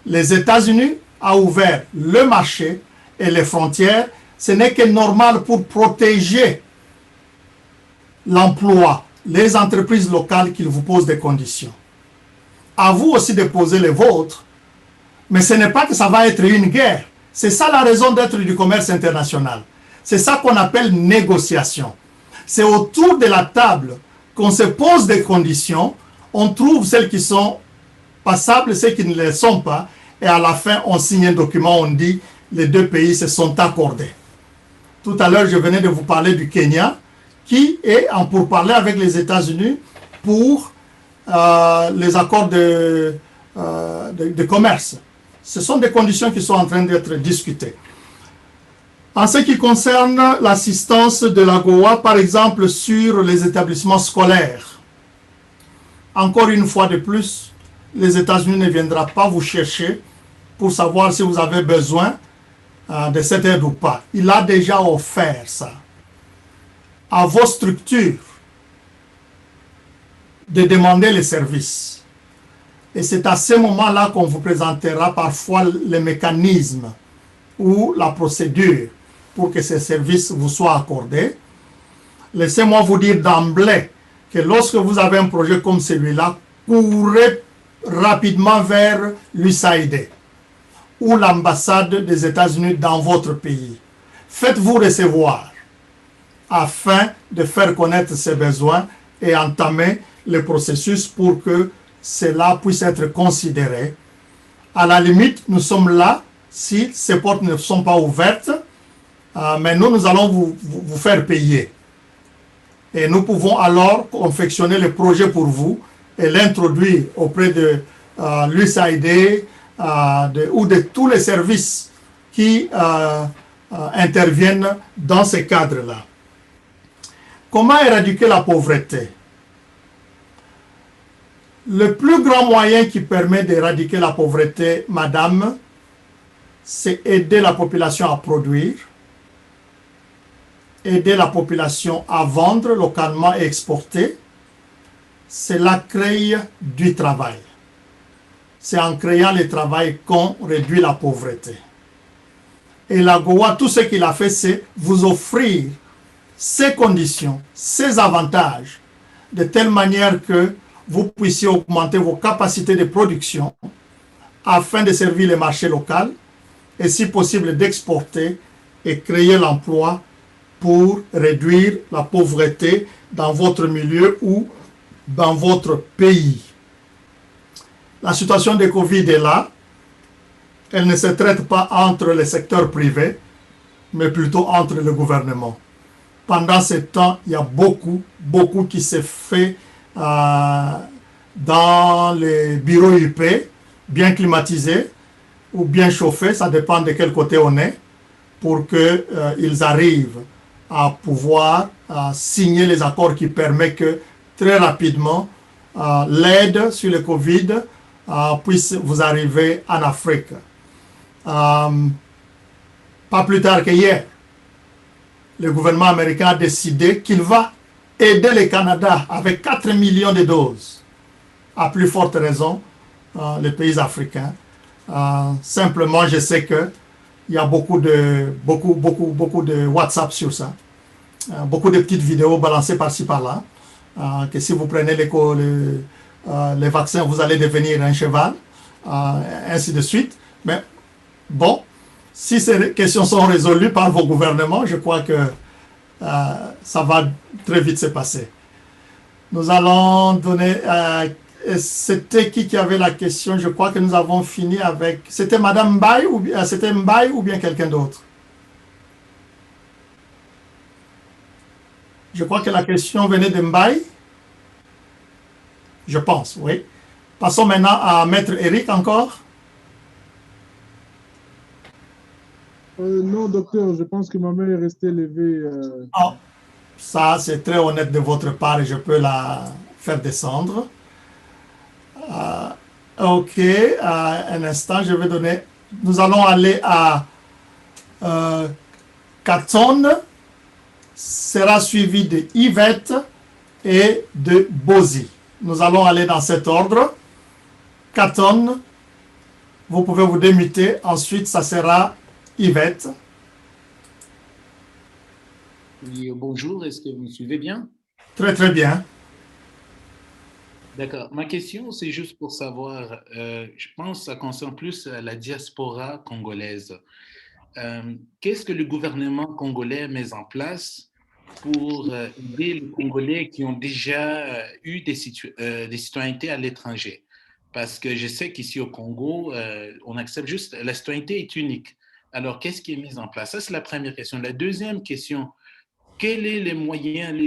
Les États-Unis ont ouvert le marché et les frontières. Ce n'est que normal pour protéger l'emploi, les entreprises locales qu'ils vous posent des conditions. À vous aussi de poser les vôtres, mais ce n'est pas que ça va être une guerre. C'est ça la raison d'être du commerce international. C'est ça qu'on appelle négociation. C'est autour de la table qu'on se pose des conditions, on trouve celles qui sont passables, celles qui ne le sont pas, et à la fin, on signe un document, on dit les deux pays se sont accordés. Tout à l'heure, je venais de vous parler du Kenya, qui est en pourparlers avec les États-Unis pour les accords de commerce. Ce sont des conditions qui sont en train d'être discutées. En ce qui concerne l'assistance de l'AGOA, par exemple, sur les établissements scolaires, encore une fois de plus, les États-Unis ne viendront pas vous chercher pour savoir si vous avez besoin de cette aide ou pas. Il a déjà offert ça à vos structures de demander les services. Et c'est à ce moment-là qu'on vous présentera parfois les mécanismes ou la procédure pour que ces services vous soient accordés. Laissez-moi vous dire d'emblée que lorsque vous avez un projet comme celui-là, courez rapidement vers l'USAID ou l'ambassade des États-Unis dans votre pays. Faites-vous recevoir afin de faire connaître ses besoins et entamer le processus pour que cela puisse être considéré. À la limite, nous sommes là Si ces portes ne sont pas ouvertes, mais nous allons vous faire payer. Et nous pouvons alors confectionner le projet pour vous et l'introduire auprès de l'USAID ou de tous les services qui interviennent dans ces cadres-là. Comment éradiquer la pauvreté? Le plus grand moyen qui permet d'éradiquer la pauvreté, madame, c'est aider la population à produire, aider la population à vendre localement et exporter. Cela crée du travail. C'est en créant le travail qu'on réduit la pauvreté. Et la GOA, tout ce qu'il a fait, c'est vous offrir ces conditions, ces avantages, de telle manière que vous puissiez augmenter vos capacités de production afin de servir le marché local et si possible d'exporter et créer l'emploi pour réduire la pauvreté dans votre milieu ou dans votre pays. La situation de Covid est là. Elle ne se traite pas entre les secteurs privés, mais plutôt entre le gouvernement. Pendant ce temps, il y a beaucoup qui se fait dans les bureaux UP, bien climatisés ou bien chauffés, ça dépend de quel côté on est, pour qu'ils arrivent à pouvoir signer les accords qui permettent que très rapidement l'aide sur le Covid puisse vous arriver en Afrique. Pas plus tard qu'hier, le gouvernement américain a décidé qu'il va aider le Canada avec 4 millions de doses. À plus forte raison, les pays africains. Simplement, je sais qu'il y a beaucoup de WhatsApp sur ça. Beaucoup de petites vidéos balancées par-ci par-là. Que si vous prenez les vaccins, vous allez devenir un cheval. Ainsi de suite. Mais bon, si ces questions sont résolues par vos gouvernements, je crois que ça va très vite se passer. Nous allons donner... c'était qui avait la question? Je crois que nous avons fini avec... C'était Madame Mbaye ou bien quelqu'un d'autre? Je crois que la question venait de Mbaye. Je pense, oui. Passons maintenant à Maître Eric encore. Non, docteur, je pense que ma main est restée levée. Oh, ça, c'est très honnête de votre part et je peux la faire descendre. Ok, un instant, je vais donner... Nous allons aller à Katon, sera suivi de Yvette et de Bozy. Nous allons aller dans cet ordre. Katon, vous pouvez vous démuter. Ensuite, ça sera Yvette. Oui, bonjour, est-ce que vous me suivez bien? Très, très bien. D'accord. Ma question, c'est juste pour savoir, je pense que ça concerne plus la diaspora congolaise. Qu'est-ce que le gouvernement congolais met en place pour aider les Congolais qui ont déjà eu des citoyennetés à l'étranger? Parce que je sais qu'ici au Congo, on accepte juste, la citoyenneté est unique. Alors, qu'est-ce qui est mis en place? Ça, c'est la première question. La deuxième question, quels sont les moyens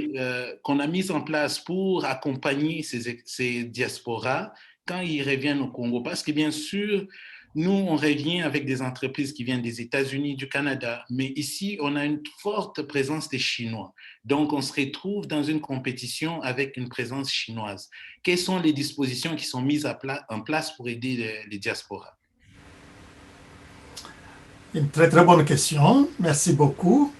qu'on a mis en place pour accompagner ces diasporas quand ils reviennent au Congo? Parce que bien sûr, nous, on revient avec des entreprises qui viennent des États-Unis, du Canada, mais ici, on a une forte présence des Chinois. Donc, on se retrouve dans une compétition avec une présence chinoise. Quelles sont les dispositions qui sont mises en place pour aider les diasporas? Une très, très bonne question. Merci beaucoup.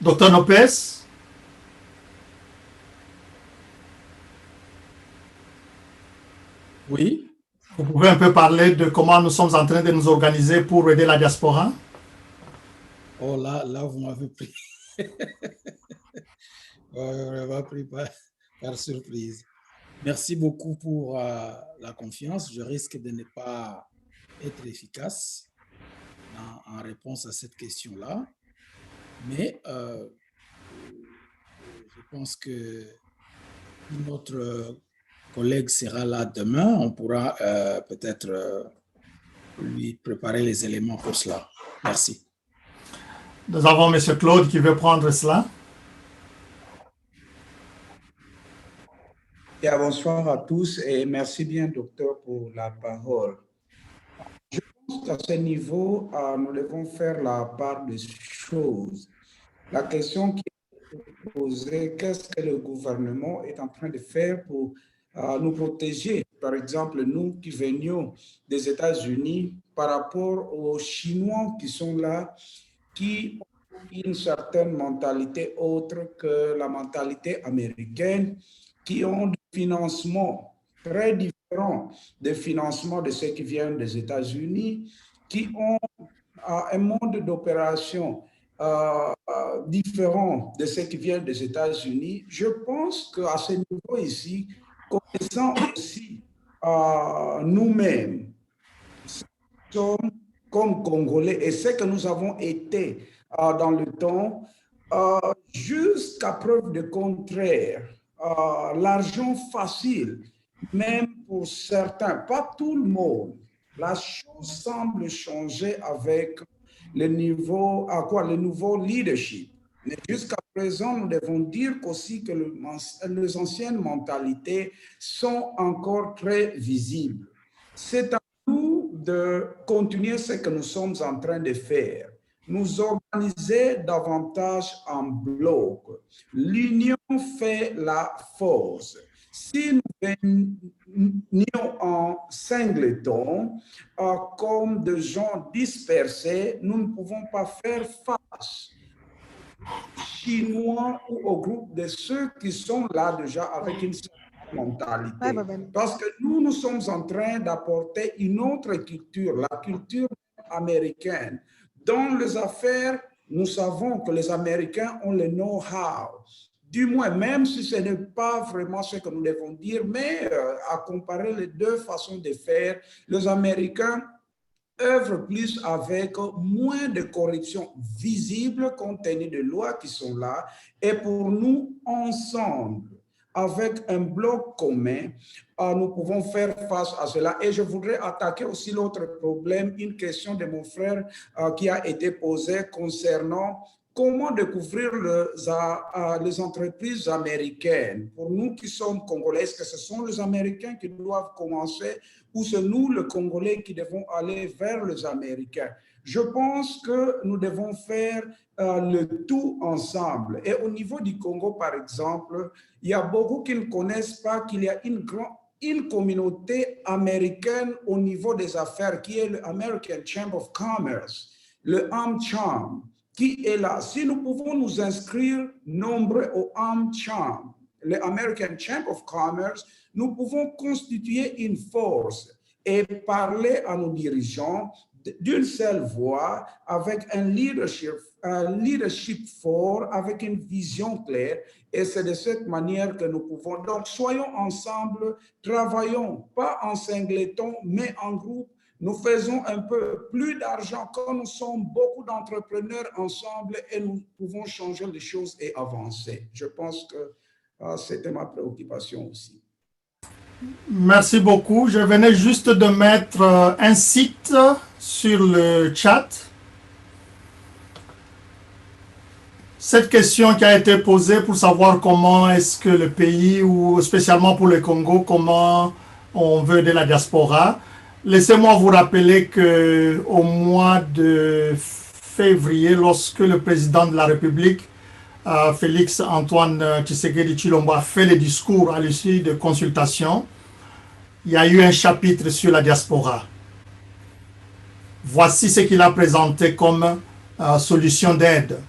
Docteur Lopez? Oui. Vous pouvez un peu parler de comment nous sommes en train de nous organiser pour aider la diaspora? Oh là, vous m'avez pris. Vous m'avez pris par surprise. Merci beaucoup pour la confiance. Je risque de ne pas être efficace en réponse à cette question-là. Mais je pense que notre collègue sera là demain, on pourra peut-être lui préparer les éléments pour cela. Merci. Nous avons M. Claude qui veut prendre cela. Bien, bonsoir à tous et merci bien, docteur, pour la parole. Je pense qu'à ce niveau, nous devons faire la part des choses. La question qui est posée, qu'est-ce que le gouvernement est en train de faire pour nous protéger? Par exemple, nous qui venions des États-Unis par rapport aux Chinois qui sont là, qui ont une certaine mentalité autre que la mentalité américaine, qui ont des financements très différents des financements de ceux qui viennent des États-Unis, qui ont un mode d'opération différent de ceux qui viennent des États-Unis. Je pense qu'à ce niveau ici, connaissant aussi nous-mêmes, sommes comme Congolais et ce que nous avons été dans le temps, jusqu'à preuve de contraire, l'argent facile, même pour certains, pas tout le monde, la chose semble changer avec le nouveau leadership. Mais jusqu'à présent, nous devons dire qu'aussi que les anciennes mentalités sont encore très visibles. C'est à nous de continuer ce que nous sommes en train de faire. Nous organiser davantage en bloc. L'union fait la force. Si nous venions en singleton, comme des gens dispersés, nous ne pouvons pas faire face aux Chinois ou au groupe de ceux qui sont là déjà avec une certaine mentalité. Parce que nous sommes en train d'apporter une autre culture, la culture américaine. Dans les affaires, nous savons que les Américains ont le know-how. Du moins, même si ce n'est pas vraiment ce que nous devons dire, mais à comparer les deux façons de faire, les Américains œuvrent plus avec moins de corruption visible compte tenu des lois qui sont là. Et pour nous, ensemble, avec un bloc commun, nous pouvons faire face à cela. Et je voudrais attaquer aussi l'autre problème, une question de mon frère qui a été posée concernant comment découvrir les entreprises américaines. Pour nous qui sommes Congolais, est-ce que ce sont les Américains qui doivent commencer ou c'est nous, les Congolais, qui devons aller vers les Américains? Je pense que nous devons faire le tout ensemble. Et au niveau du Congo, par exemple, il y a beaucoup qui ne connaissent pas qu'il y a une communauté américaine au niveau des affaires qui est le American Chamber of Commerce, le AmCham, qui est là. Si nous pouvons nous inscrire nombreux au AmCham, le American Chamber of Commerce, nous pouvons constituer une force et parler à nos dirigeants d'une seule voix, avec un leadership fort, avec une vision claire. Et c'est de cette manière que nous pouvons. Donc, soyons ensemble, travaillons, pas en singleton, mais en groupe. Nous faisons un peu plus d'argent quand nous sommes beaucoup d'entrepreneurs ensemble et nous pouvons changer les choses et avancer. Je pense que c'était ma préoccupation aussi. Merci beaucoup. Je venais juste de mettre un site sur le chat. Cette question qui a été posée pour savoir comment est-ce que le pays, ou spécialement pour le Congo, comment on veut de la diaspora. Laissez-moi vous rappeler qu'au mois de février, lorsque le président de la République, Félix Antoine Tshisekedi Tshilombo, a fait le discours à l'issue de consultation, il y a eu un chapitre sur la diaspora. Voici ce qu'il a présenté comme solution d'aide.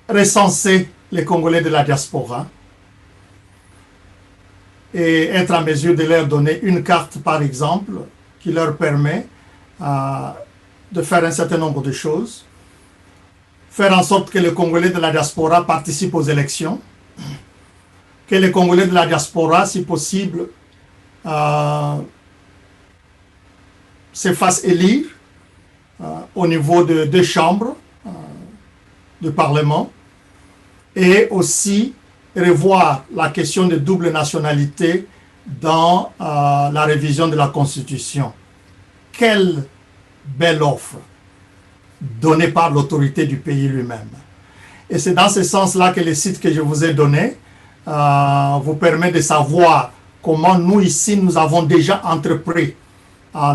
Recenser les Congolais de la diaspora et être en mesure de leur donner une carte, par exemple, qui leur permet de faire un certain nombre de choses. Faire en sorte que les Congolais de la diaspora participent aux élections, que les Congolais de la diaspora, si possible, se fassent élire au niveau de deux chambres du Parlement, et aussi revoir la question de double nationalité dans la révision de la Constitution. Quelle belle offre donnée par l'autorité du pays lui-même. Et c'est dans ce sens-là que le site que je vous ai donné vous permet de savoir comment nous ici, nous avons déjà entrepris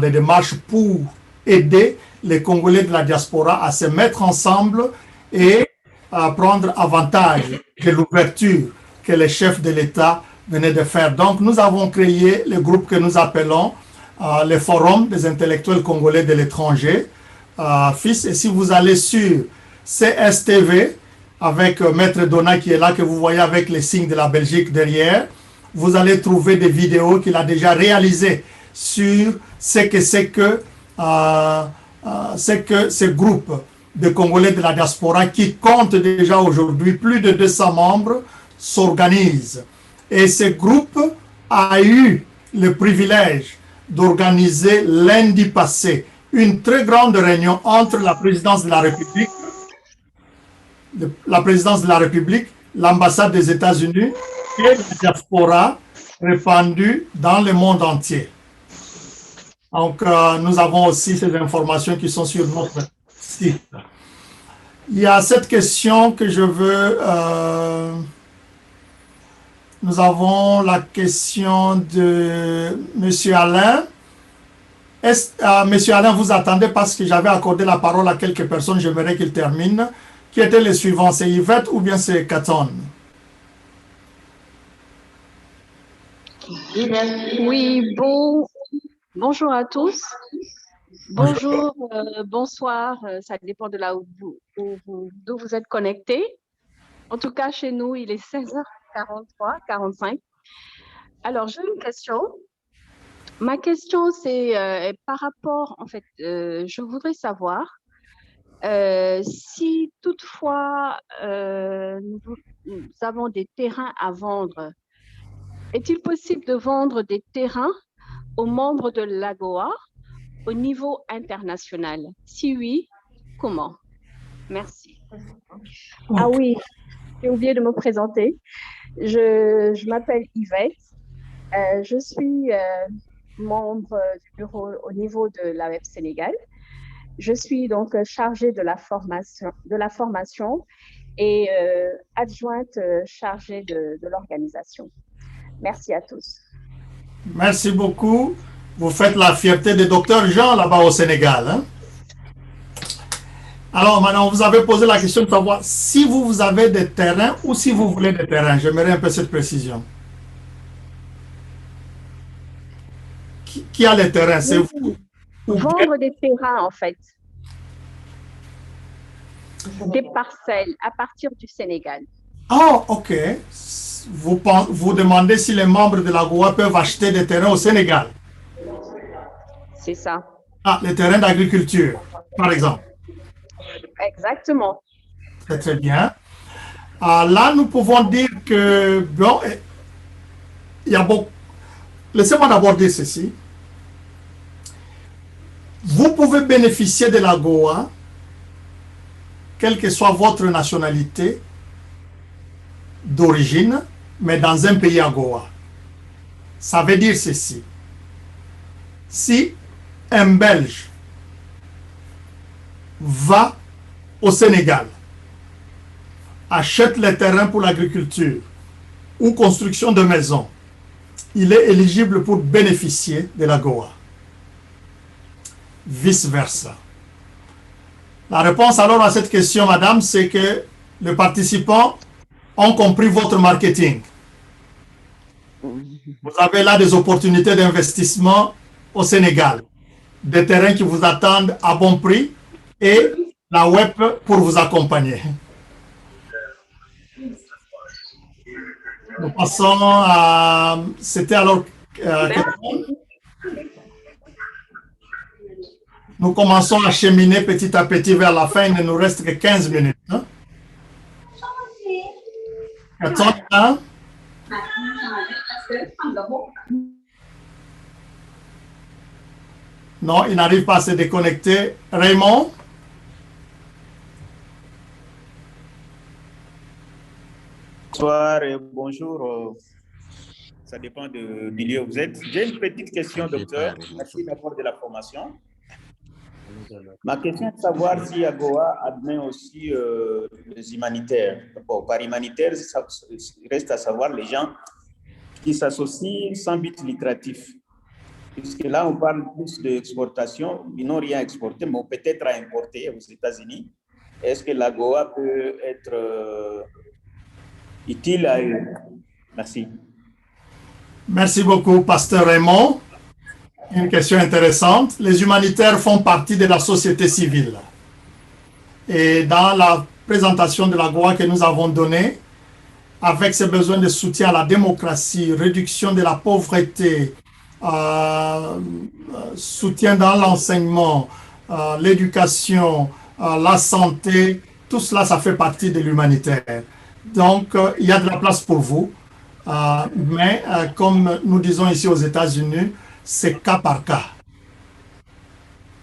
des démarches pour aider les Congolais de la diaspora à se mettre ensemble et à prendre avantage de l'ouverture que les chefs de l'État venaient de faire. Donc, nous avons créé le groupe que nous appelons le Forum des intellectuels congolais de l'étranger, FIS. Et si vous allez sur CSTV, avec Maître Donat qui est là, que vous voyez avec les signes de la Belgique derrière, vous allez trouver des vidéos qu'il a déjà réalisées sur ce que c'est que ce groupe de Congolais de la diaspora qui compte déjà aujourd'hui plus de 200 membres s'organise. Et ce groupe a eu le privilège d'organiser lundi passé une très grande réunion entre la présidence de la République, l'ambassade des États-Unis et la diaspora répandue dans le monde entier. Donc, nous avons aussi ces informations qui sont sur notre site. Il y a cette question que je veux... nous avons la question de M. Alain. M. Alain, vous attendez parce que j'avais accordé la parole à quelques personnes, j'aimerais qu'il termine. Qui étaient les suivants? C'est Yvette ou bien c'est Katon? Oui, bonjour à tous. Bonjour, bonsoir, ça dépend de là d'où vous êtes connectés. En tout cas, chez nous, il est 16h43, 45. Alors, j'ai une question. Ma question, c'est par rapport, en fait, je voudrais savoir si toutefois nous avons des terrains à vendre, est-il possible de vendre des terrains aux membres de l'AGOA au niveau international? Si oui, comment? Merci. Ah oui, j'ai oublié de me présenter. Je m'appelle Yvette. Je suis membre du bureau au niveau de l'AWEP Sénégal. Je suis donc chargée de la formation et adjointe chargée de l'organisation. Merci à tous. Merci beaucoup. Vous faites la fierté de Dr Jean là-bas au Sénégal. Hein? Alors maintenant, vous avez posé la question de savoir si vous avez des terrains ou si vous voulez des terrains. J'aimerais un peu cette précision. Qui a les terrains? C'est vous? Vendre des terrains, en fait. Des parcelles à partir du Sénégal. Oh, ok. Vous demandez si les membres de la GOA peuvent acheter des terrains au Sénégal. C'est ça. Ah, les terrains d'agriculture, par exemple. Exactement. Très, très bien. Là, nous pouvons dire que, bon, il y a beaucoup. Laissez-moi d'abord dire ceci. Vous pouvez bénéficier de la GOA, quelle que soit votre nationalité d'origine, mais dans un pays AGOA. Ça veut dire ceci. Si un Belge va au Sénégal, achète les terrains pour l'agriculture ou construction de maisons, il est éligible pour bénéficier de la GOA. Vice-versa. La réponse alors à cette question, madame, c'est que les participants ont compris votre marketing. Vous avez là des opportunités d'investissement au Sénégal, des terrains qui vous attendent à bon prix et la web pour vous accompagner. Nous passons à... C'était alors... Nous commençons à cheminer petit à petit vers la fin. Il ne nous reste que 15 minutes. Hein? 14, hein? Non, il n'arrive pas à se déconnecter. Raymond? Bonsoir et bonjour. Ça dépend du lieu où vous êtes. J'ai une petite question, docteur. Merci d'abord de la formation. Ma question est de savoir si AGOA admet aussi les humanitaires. Bon, par humanitaire, ça reste à savoir les gens qui s'associent sans but lucratif. Puisque là, on parle plus d'exportation. Ils n'ont rien exporté, mais peut-être à importer aux États-Unis. Est-ce que l'AGOA peut être utile à eux? Merci. Merci beaucoup, Pasteur Raymond. Une question intéressante. Les humanitaires font partie de la société civile. Et dans la présentation de l'AGOA que nous avons donnée, avec ses besoins de soutien à la démocratie, réduction de la pauvreté, soutien dans l'enseignement, l'éducation, la santé, tout cela, ça fait partie de l'humanitaire. Donc, il y a de la place pour vous. Mais comme nous disons ici aux États-Unis, c'est cas par cas.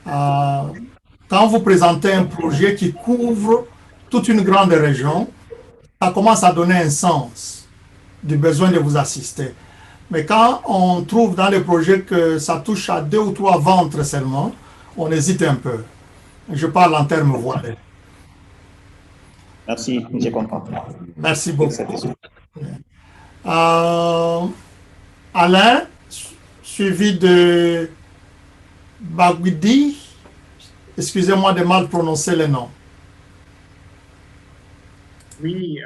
Quand vous présentez un projet qui couvre toute une grande région, ça commence à donner un sens du besoin de vous assister. Mais quand on trouve dans les projets que ça touche à 2 ou 3 ventres seulement, on hésite un peu. Je parle en termes voilés. Merci, je comprends. Merci beaucoup. Alain, suivi de Bagwidi. Excusez-moi de mal prononcer le nom. Oui,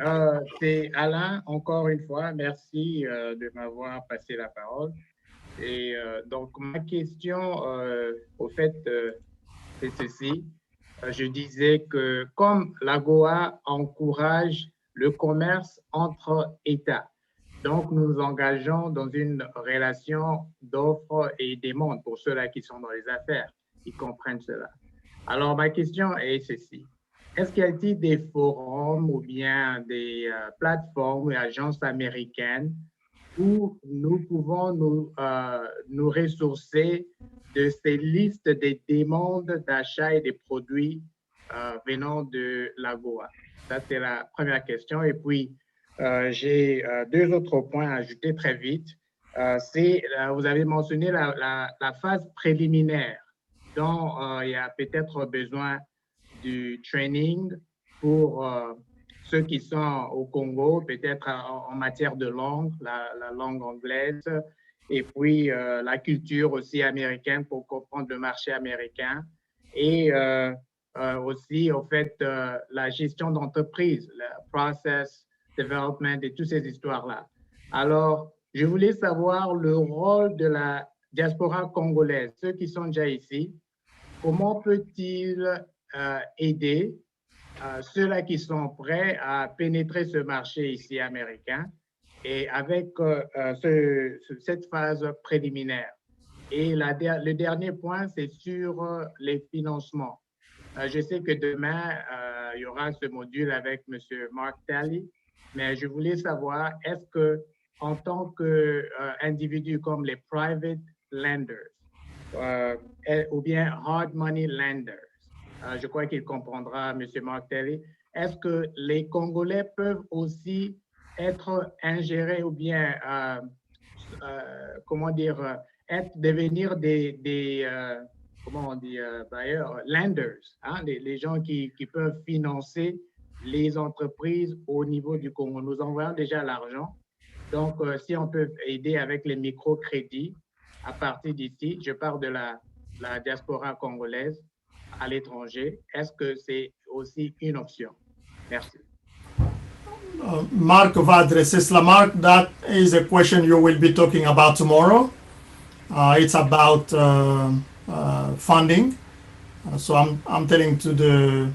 c'est Alain, encore une fois. Merci de m'avoir passé la parole. Et donc, ma question, au fait, c'est ceci. Je disais que comme l'AGOA encourage le commerce entre États, donc nous nous engageons dans une relation d'offres et demande pour ceux-là qui sont dans les affaires, ils comprennent cela. Alors, ma question est ceci. Est-ce qu'il y a des forums ou bien des plateformes et agences américaines où nous pouvons nous ressourcer de ces listes des demandes d'achat et des produits venant de l'AGOA? Ça, c'est la première question. Et puis, j'ai 2 autres points à ajouter très vite. Vous avez mentionné la phase préliminaire dont il y a peut-être besoin du training pour ceux qui sont au Congo, peut-être en matière de langue, la langue anglaise, et puis la culture aussi américaine pour comprendre le marché américain, et aussi, au fait, la gestion d'entreprise, le process development et toutes ces histoires-là. Alors, je voulais savoir le rôle de la diaspora congolaise, ceux qui sont déjà ici, comment peut-il aider ceux-là qui sont prêts à pénétrer ce marché ici américain et avec cette phase préliminaire. Et le dernier point, c'est sur les financements. Je sais que demain, il y aura ce module avec M. Mark Talley, mais je voulais savoir, est-ce que en tant qu'individu comme les private lenders ou bien hard money lenders, je crois qu'il comprendra, M. Mark Talley, est-ce que les Congolais peuvent aussi être ingérés ou bien, comment dire, devenir des comment on dit, d'ailleurs, lenders, hein, les gens qui peuvent financer les entreprises au niveau du Congo. Nous envoyons déjà l'argent. Donc, si on peut aider avec les microcrédits à partir d'ici, je parle de la diaspora congolaise à l'étranger, est-ce que c'est aussi une option? Merci. Mark va adresser cela. Mark, that is a question you will be talking about tomorrow. It's about funding. So I'm telling to the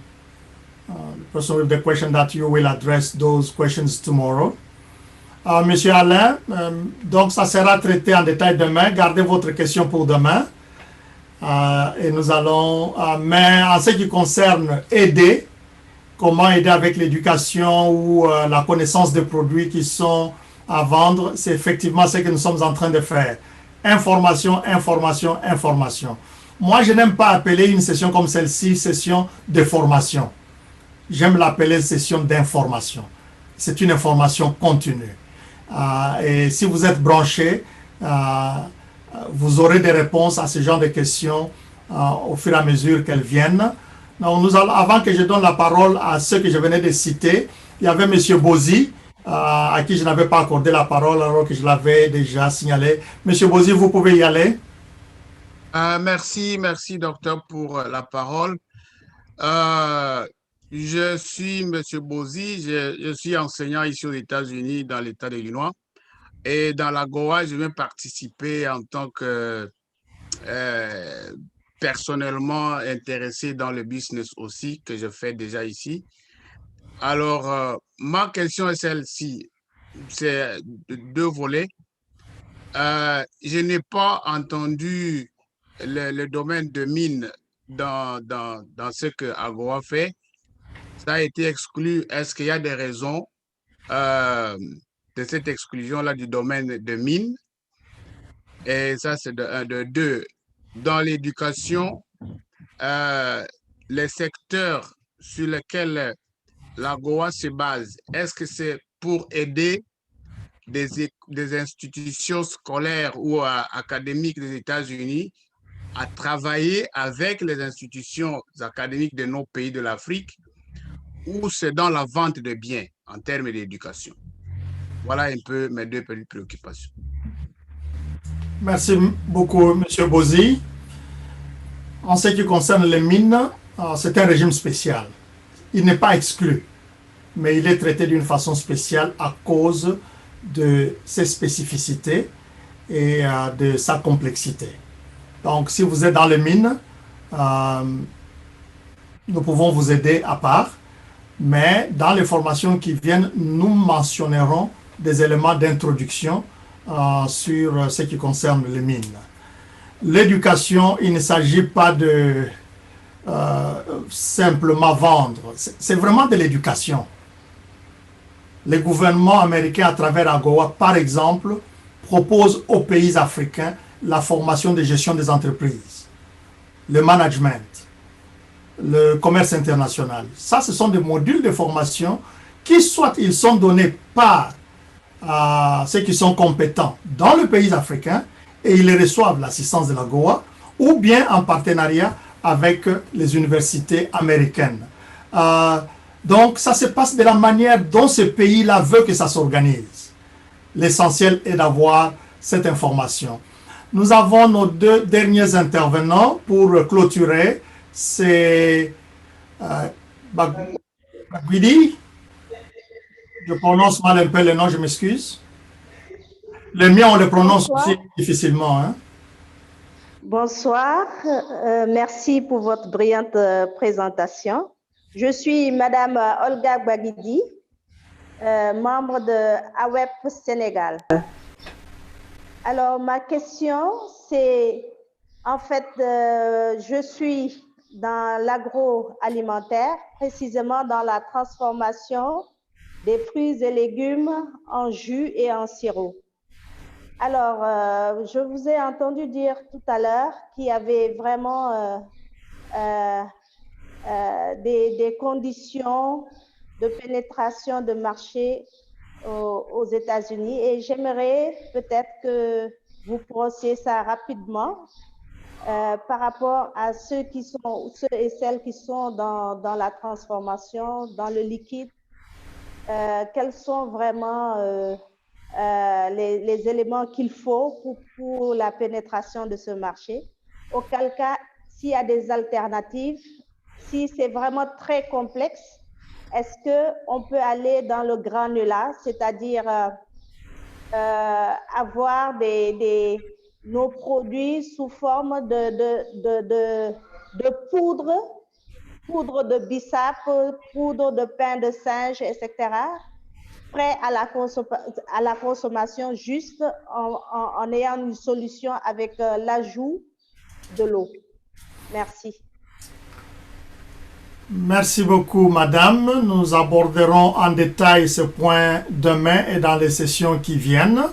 person with the question that you will address those questions tomorrow. Monsieur Alain, donc ça sera traité en détail demain. Gardez votre question pour demain. Et nous allons, mais en ce qui concerne aider, comment aider avec l'éducation ou la connaissance des produits qui sont à vendre, c'est effectivement ce que nous sommes en train de faire. Information, information, information. Moi, je n'aime pas appeler une session comme celle-ci session de formation. J'aime l'appeler session d'information. c'est une information continue. Et si vous êtes branché, vous aurez des réponses à ce genre de questions au fur et à mesure qu'elles viennent. Donc, avant que je donne la parole à ceux que je venais de citer, il y avait M. Bozy, à qui je n'avais pas accordé la parole alors que je l'avais déjà signalé. M. Bozy, vous pouvez y aller. Merci, docteur, pour la parole. Je suis M. Bozy, je suis enseignant ici aux États-Unis, dans l'État de l'Illinois. Et dans la Goa, je vais participer en tant que personnellement intéressé dans le business aussi, que je fais déjà ici. Alors, ma question est celle-ci. C'est deux volets. Je n'ai pas entendu le domaine de mine dans ce que AGOA fait. Ça a été exclu. Est-ce qu'il y a des raisons de cette exclusion-là du domaine de mine? Et ça, c'est de deux. Dans l'éducation, les secteurs sur lesquels l'AGOA se base, est-ce que c'est pour aider des institutions scolaires ou académiques des États-Unis à travailler avec les institutions académiques de nos pays de l'Afrique, ou c'est dans la vente de biens en termes d'éducation? Voilà un peu mes deux petites préoccupations. Merci beaucoup, M. Bozy. En ce qui concerne les mines, c'est un régime spécial. Il n'est pas exclu, mais il est traité d'une façon spéciale à cause de ses spécificités et de sa complexité. Donc, si vous êtes dans les mines, nous pouvons vous aider à part, mais dans les formations qui viennent, nous mentionnerons des éléments d'introduction sur ce qui concerne les mines. L'éducation, il ne s'agit pas de simplement vendre, c'est vraiment de l'éducation. Le gouvernement américain, à travers AGOA, par exemple, propose aux pays africains la formation de gestion des entreprises, le management, le commerce international. Ça, ce sont des modules de formation qui, soit ils sont donnés par ceux qui sont compétents dans le pays africain et ils reçoivent l'assistance de l'AGOA, ou bien en partenariat avec les universités américaines. Donc, ça se passe de la manière dont ce pays-là veut que ça s'organise. L'essentiel est d'avoir cette information. Nous avons nos deux derniers intervenants pour clôturer. C'est Baguidi. Je prononce mal un peu le nom, je m'excuse. Les miens, on les prononce aussi difficilement. Hein? Bonsoir, merci pour votre brillante présentation. Je suis Madame Olga Baguidi, membre de AWEP Sénégal. Alors, ma question, c'est, en fait, je suis dans l'agroalimentaire, précisément dans la transformation des fruits et légumes en jus et en sirop. Alors, je vous ai entendu dire tout à l'heure qu'il y avait vraiment des conditions de pénétration de marché aux États-Unis et j'aimerais peut-être que vous brossiez ça rapidement par rapport à ceux et celles qui sont dans la transformation, dans le liquide. Quels sont vraiment les éléments qu'il faut pour la pénétration de ce marché? Auquel cas, s'il y a des alternatives, si c'est vraiment très complexe, est-ce qu'on peut aller dans le granulat, c'est-à-dire avoir nos produits sous forme de poudre de bissap, poudre de pain de singe, etc., prêt à la consommation juste en ayant une solution avec l'ajout de l'eau. Merci. Merci beaucoup, Madame. Nous aborderons en détail ce point demain et dans les sessions qui viennent.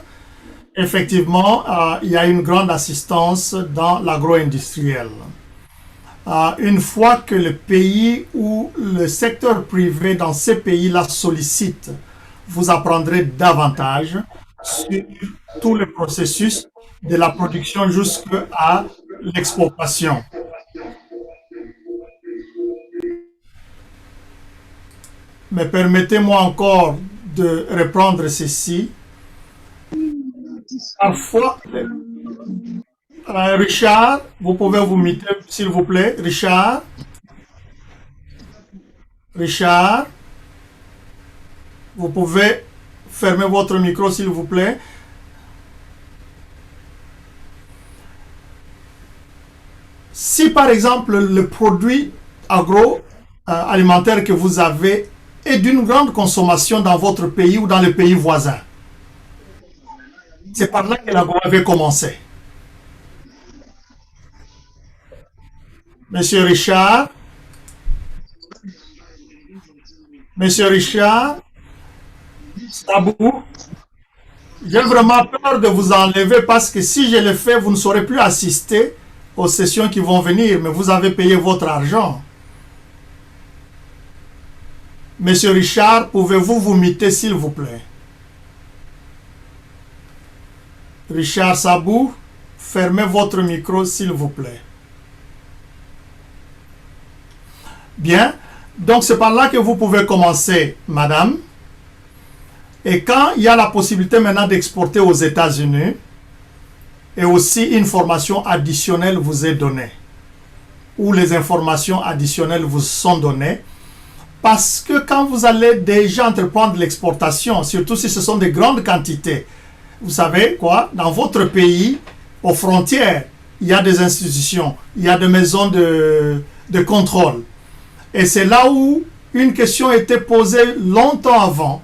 Effectivement, il y a une grande assistance dans l'agro-industriel. Une fois que le pays ou le secteur privé dans ces pays-là sollicite vous apprendrez davantage sur tout le processus de la production jusqu'à l'exportation. Mais permettez-moi encore de reprendre ceci. Parfois, Richard, vous pouvez vous muter, s'il vous plaît. Richard. Richard. Vous pouvez fermer votre micro, s'il vous plaît. Si, par exemple, le produit agroalimentaire que vous avez est d'une grande consommation dans votre pays ou dans les pays voisins, c'est par là que l'AGOA avait commencé. Monsieur Richard, Sabou, j'ai vraiment peur de vous enlever parce que si je le fais, vous ne saurez plus assister aux sessions qui vont venir, mais vous avez payé votre argent. Monsieur Richard, pouvez-vous vous muter, s'il vous plaît? Richard Sabou, fermez votre micro, s'il vous plaît. Bien, donc c'est par là que vous pouvez commencer, madame. Et quand il y a la possibilité maintenant d'exporter aux États-Unis, et aussi une formation additionnelle vous est donnée, ou les informations additionnelles vous sont données, parce que quand vous allez déjà entreprendre l'exportation, surtout si ce sont de grandes quantités, vous savez quoi, dans votre pays, aux frontières, il y a des institutions, il y a des maisons de contrôle. Et c'est là où une question était posée longtemps avant,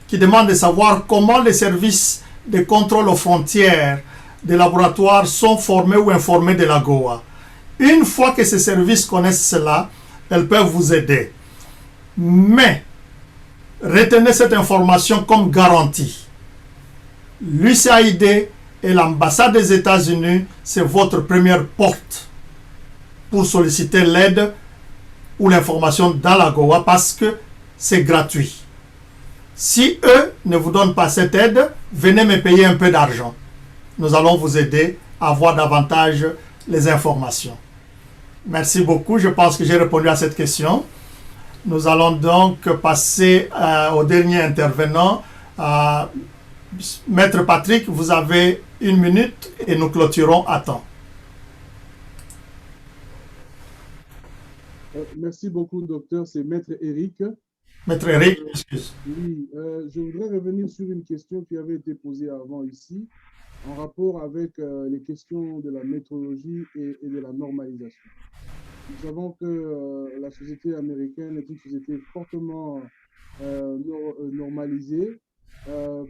qui demande de savoir comment les services de contrôle aux frontières des laboratoires sont formés ou informés de l'AGOA. Une fois que ces services connaissent cela, elles peuvent vous aider. Mais, retenez cette information comme garantie. L'USAID et l'ambassade des États-Unis, c'est votre première porte pour solliciter l'aide ou l'information dans l'AGOA parce que c'est gratuit. Si eux ne vous donnent pas cette aide, venez me payer un peu d'argent. Nous allons vous aider à avoir davantage les informations. Merci beaucoup. Je pense que j'ai répondu à cette question. Nous allons donc passer au dernier intervenant. Maître Patrick, vous avez 1 minute et nous clôturons à temps. Merci beaucoup, docteur. C'est Maître Eric. Maître Eric, excuse. Oui, je voudrais revenir sur une question qui avait été posée avant ici, en rapport avec les questions de la métrologie et de la normalisation. Nous savons que la société américaine est une société fortement normalisée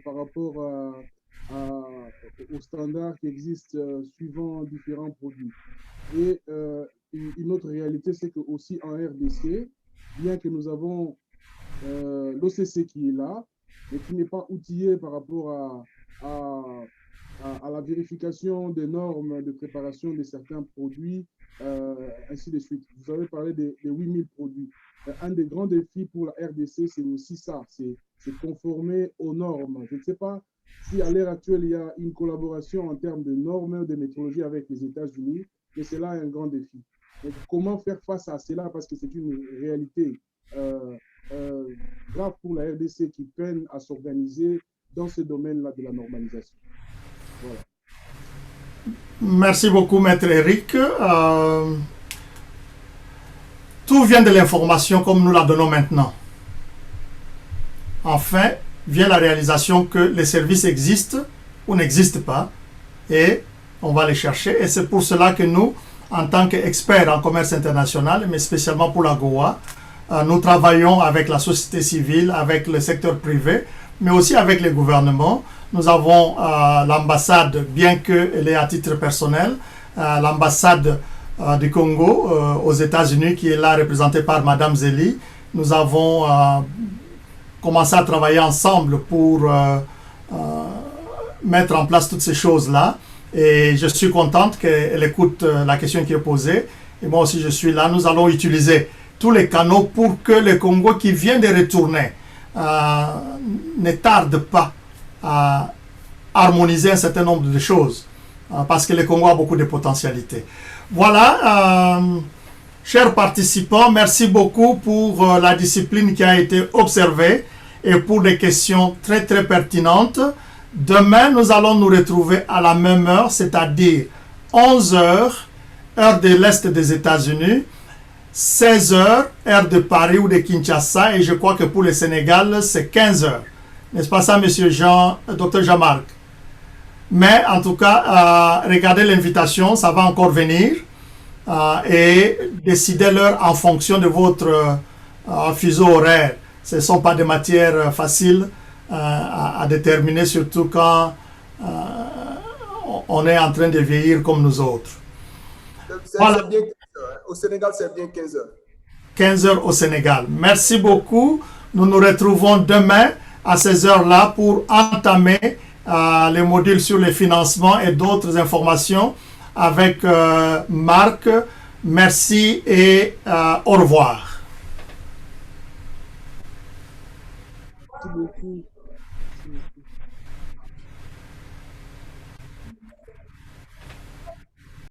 par rapport aux standards qui existent suivant différents produits. Et une autre réalité, c'est que aussi en RDC, bien que nous avons l'OCC qui est là, mais qui n'est pas outillé par rapport à la vérification des normes de préparation de certains produits, ainsi de suite. Vous avez parlé des 8000 produits. Un des grands défis pour la RDC, c'est aussi ça, c'est conformer aux normes. Je ne sais pas si à l'heure actuelle, il y a une collaboration en termes de normes de métrologie avec les États-Unis, mais c'est là un grand défi. Donc, comment faire face à cela, parce que c'est une réalité grave pour la RDC qui peine à s'organiser dans ce domaine-là de la normalisation. Voilà. Merci beaucoup, Maître Eric. Tout vient de l'information comme nous la donnons maintenant. Enfin, vient la réalisation que les services existent ou n'existent pas et on va les chercher. Et c'est pour cela que nous, en tant qu'experts en commerce international, mais spécialement pour l'AGOA, nous travaillons avec la société civile, avec le secteur privé, mais aussi avec les gouvernements. Nous avons l'ambassade, bien qu'elle est à titre personnel, l'ambassade du Congo aux États-Unis qui est là représentée par Madame Zélie. Nous avons commencé à travailler ensemble pour mettre en place toutes ces choses-là. Et je suis contente qu'elle écoute la question qui est posée. Et moi aussi, je suis là. Nous allons utiliser tous les canaux pour que le Congo qui vient de retourner ne tarde pas à harmoniser un certain nombre de choses, parce que le Congo a beaucoup de potentialités. Voilà, chers participants, merci beaucoup pour la discipline qui a été observée et pour des questions très très pertinentes. Demain, nous allons nous retrouver à la même heure, c'est-à-dire 11 h, heure de l'Est des États-Unis, 16 h, heure de Paris ou de Kinshasa, et je crois que pour le Sénégal, c'est 15 h. N'est-ce pas ça, monsieur Dr Jean-Marc? Mais en tout cas, regardez l'invitation, ça va encore venir, et décidez l'heure en fonction de votre fuseau horaire. Ce ne sont pas des matières faciles à déterminer, surtout quand on est en train de vieillir comme nous autres. Voilà. Bien 15 heures. Au Sénégal, c'est bien 15 h. 15 h au Sénégal. Merci beaucoup. Nous nous retrouvons demain à ces heures-là pour entamer les modules sur les financements et d'autres informations avec Marc. Merci et au revoir. Merci beaucoup.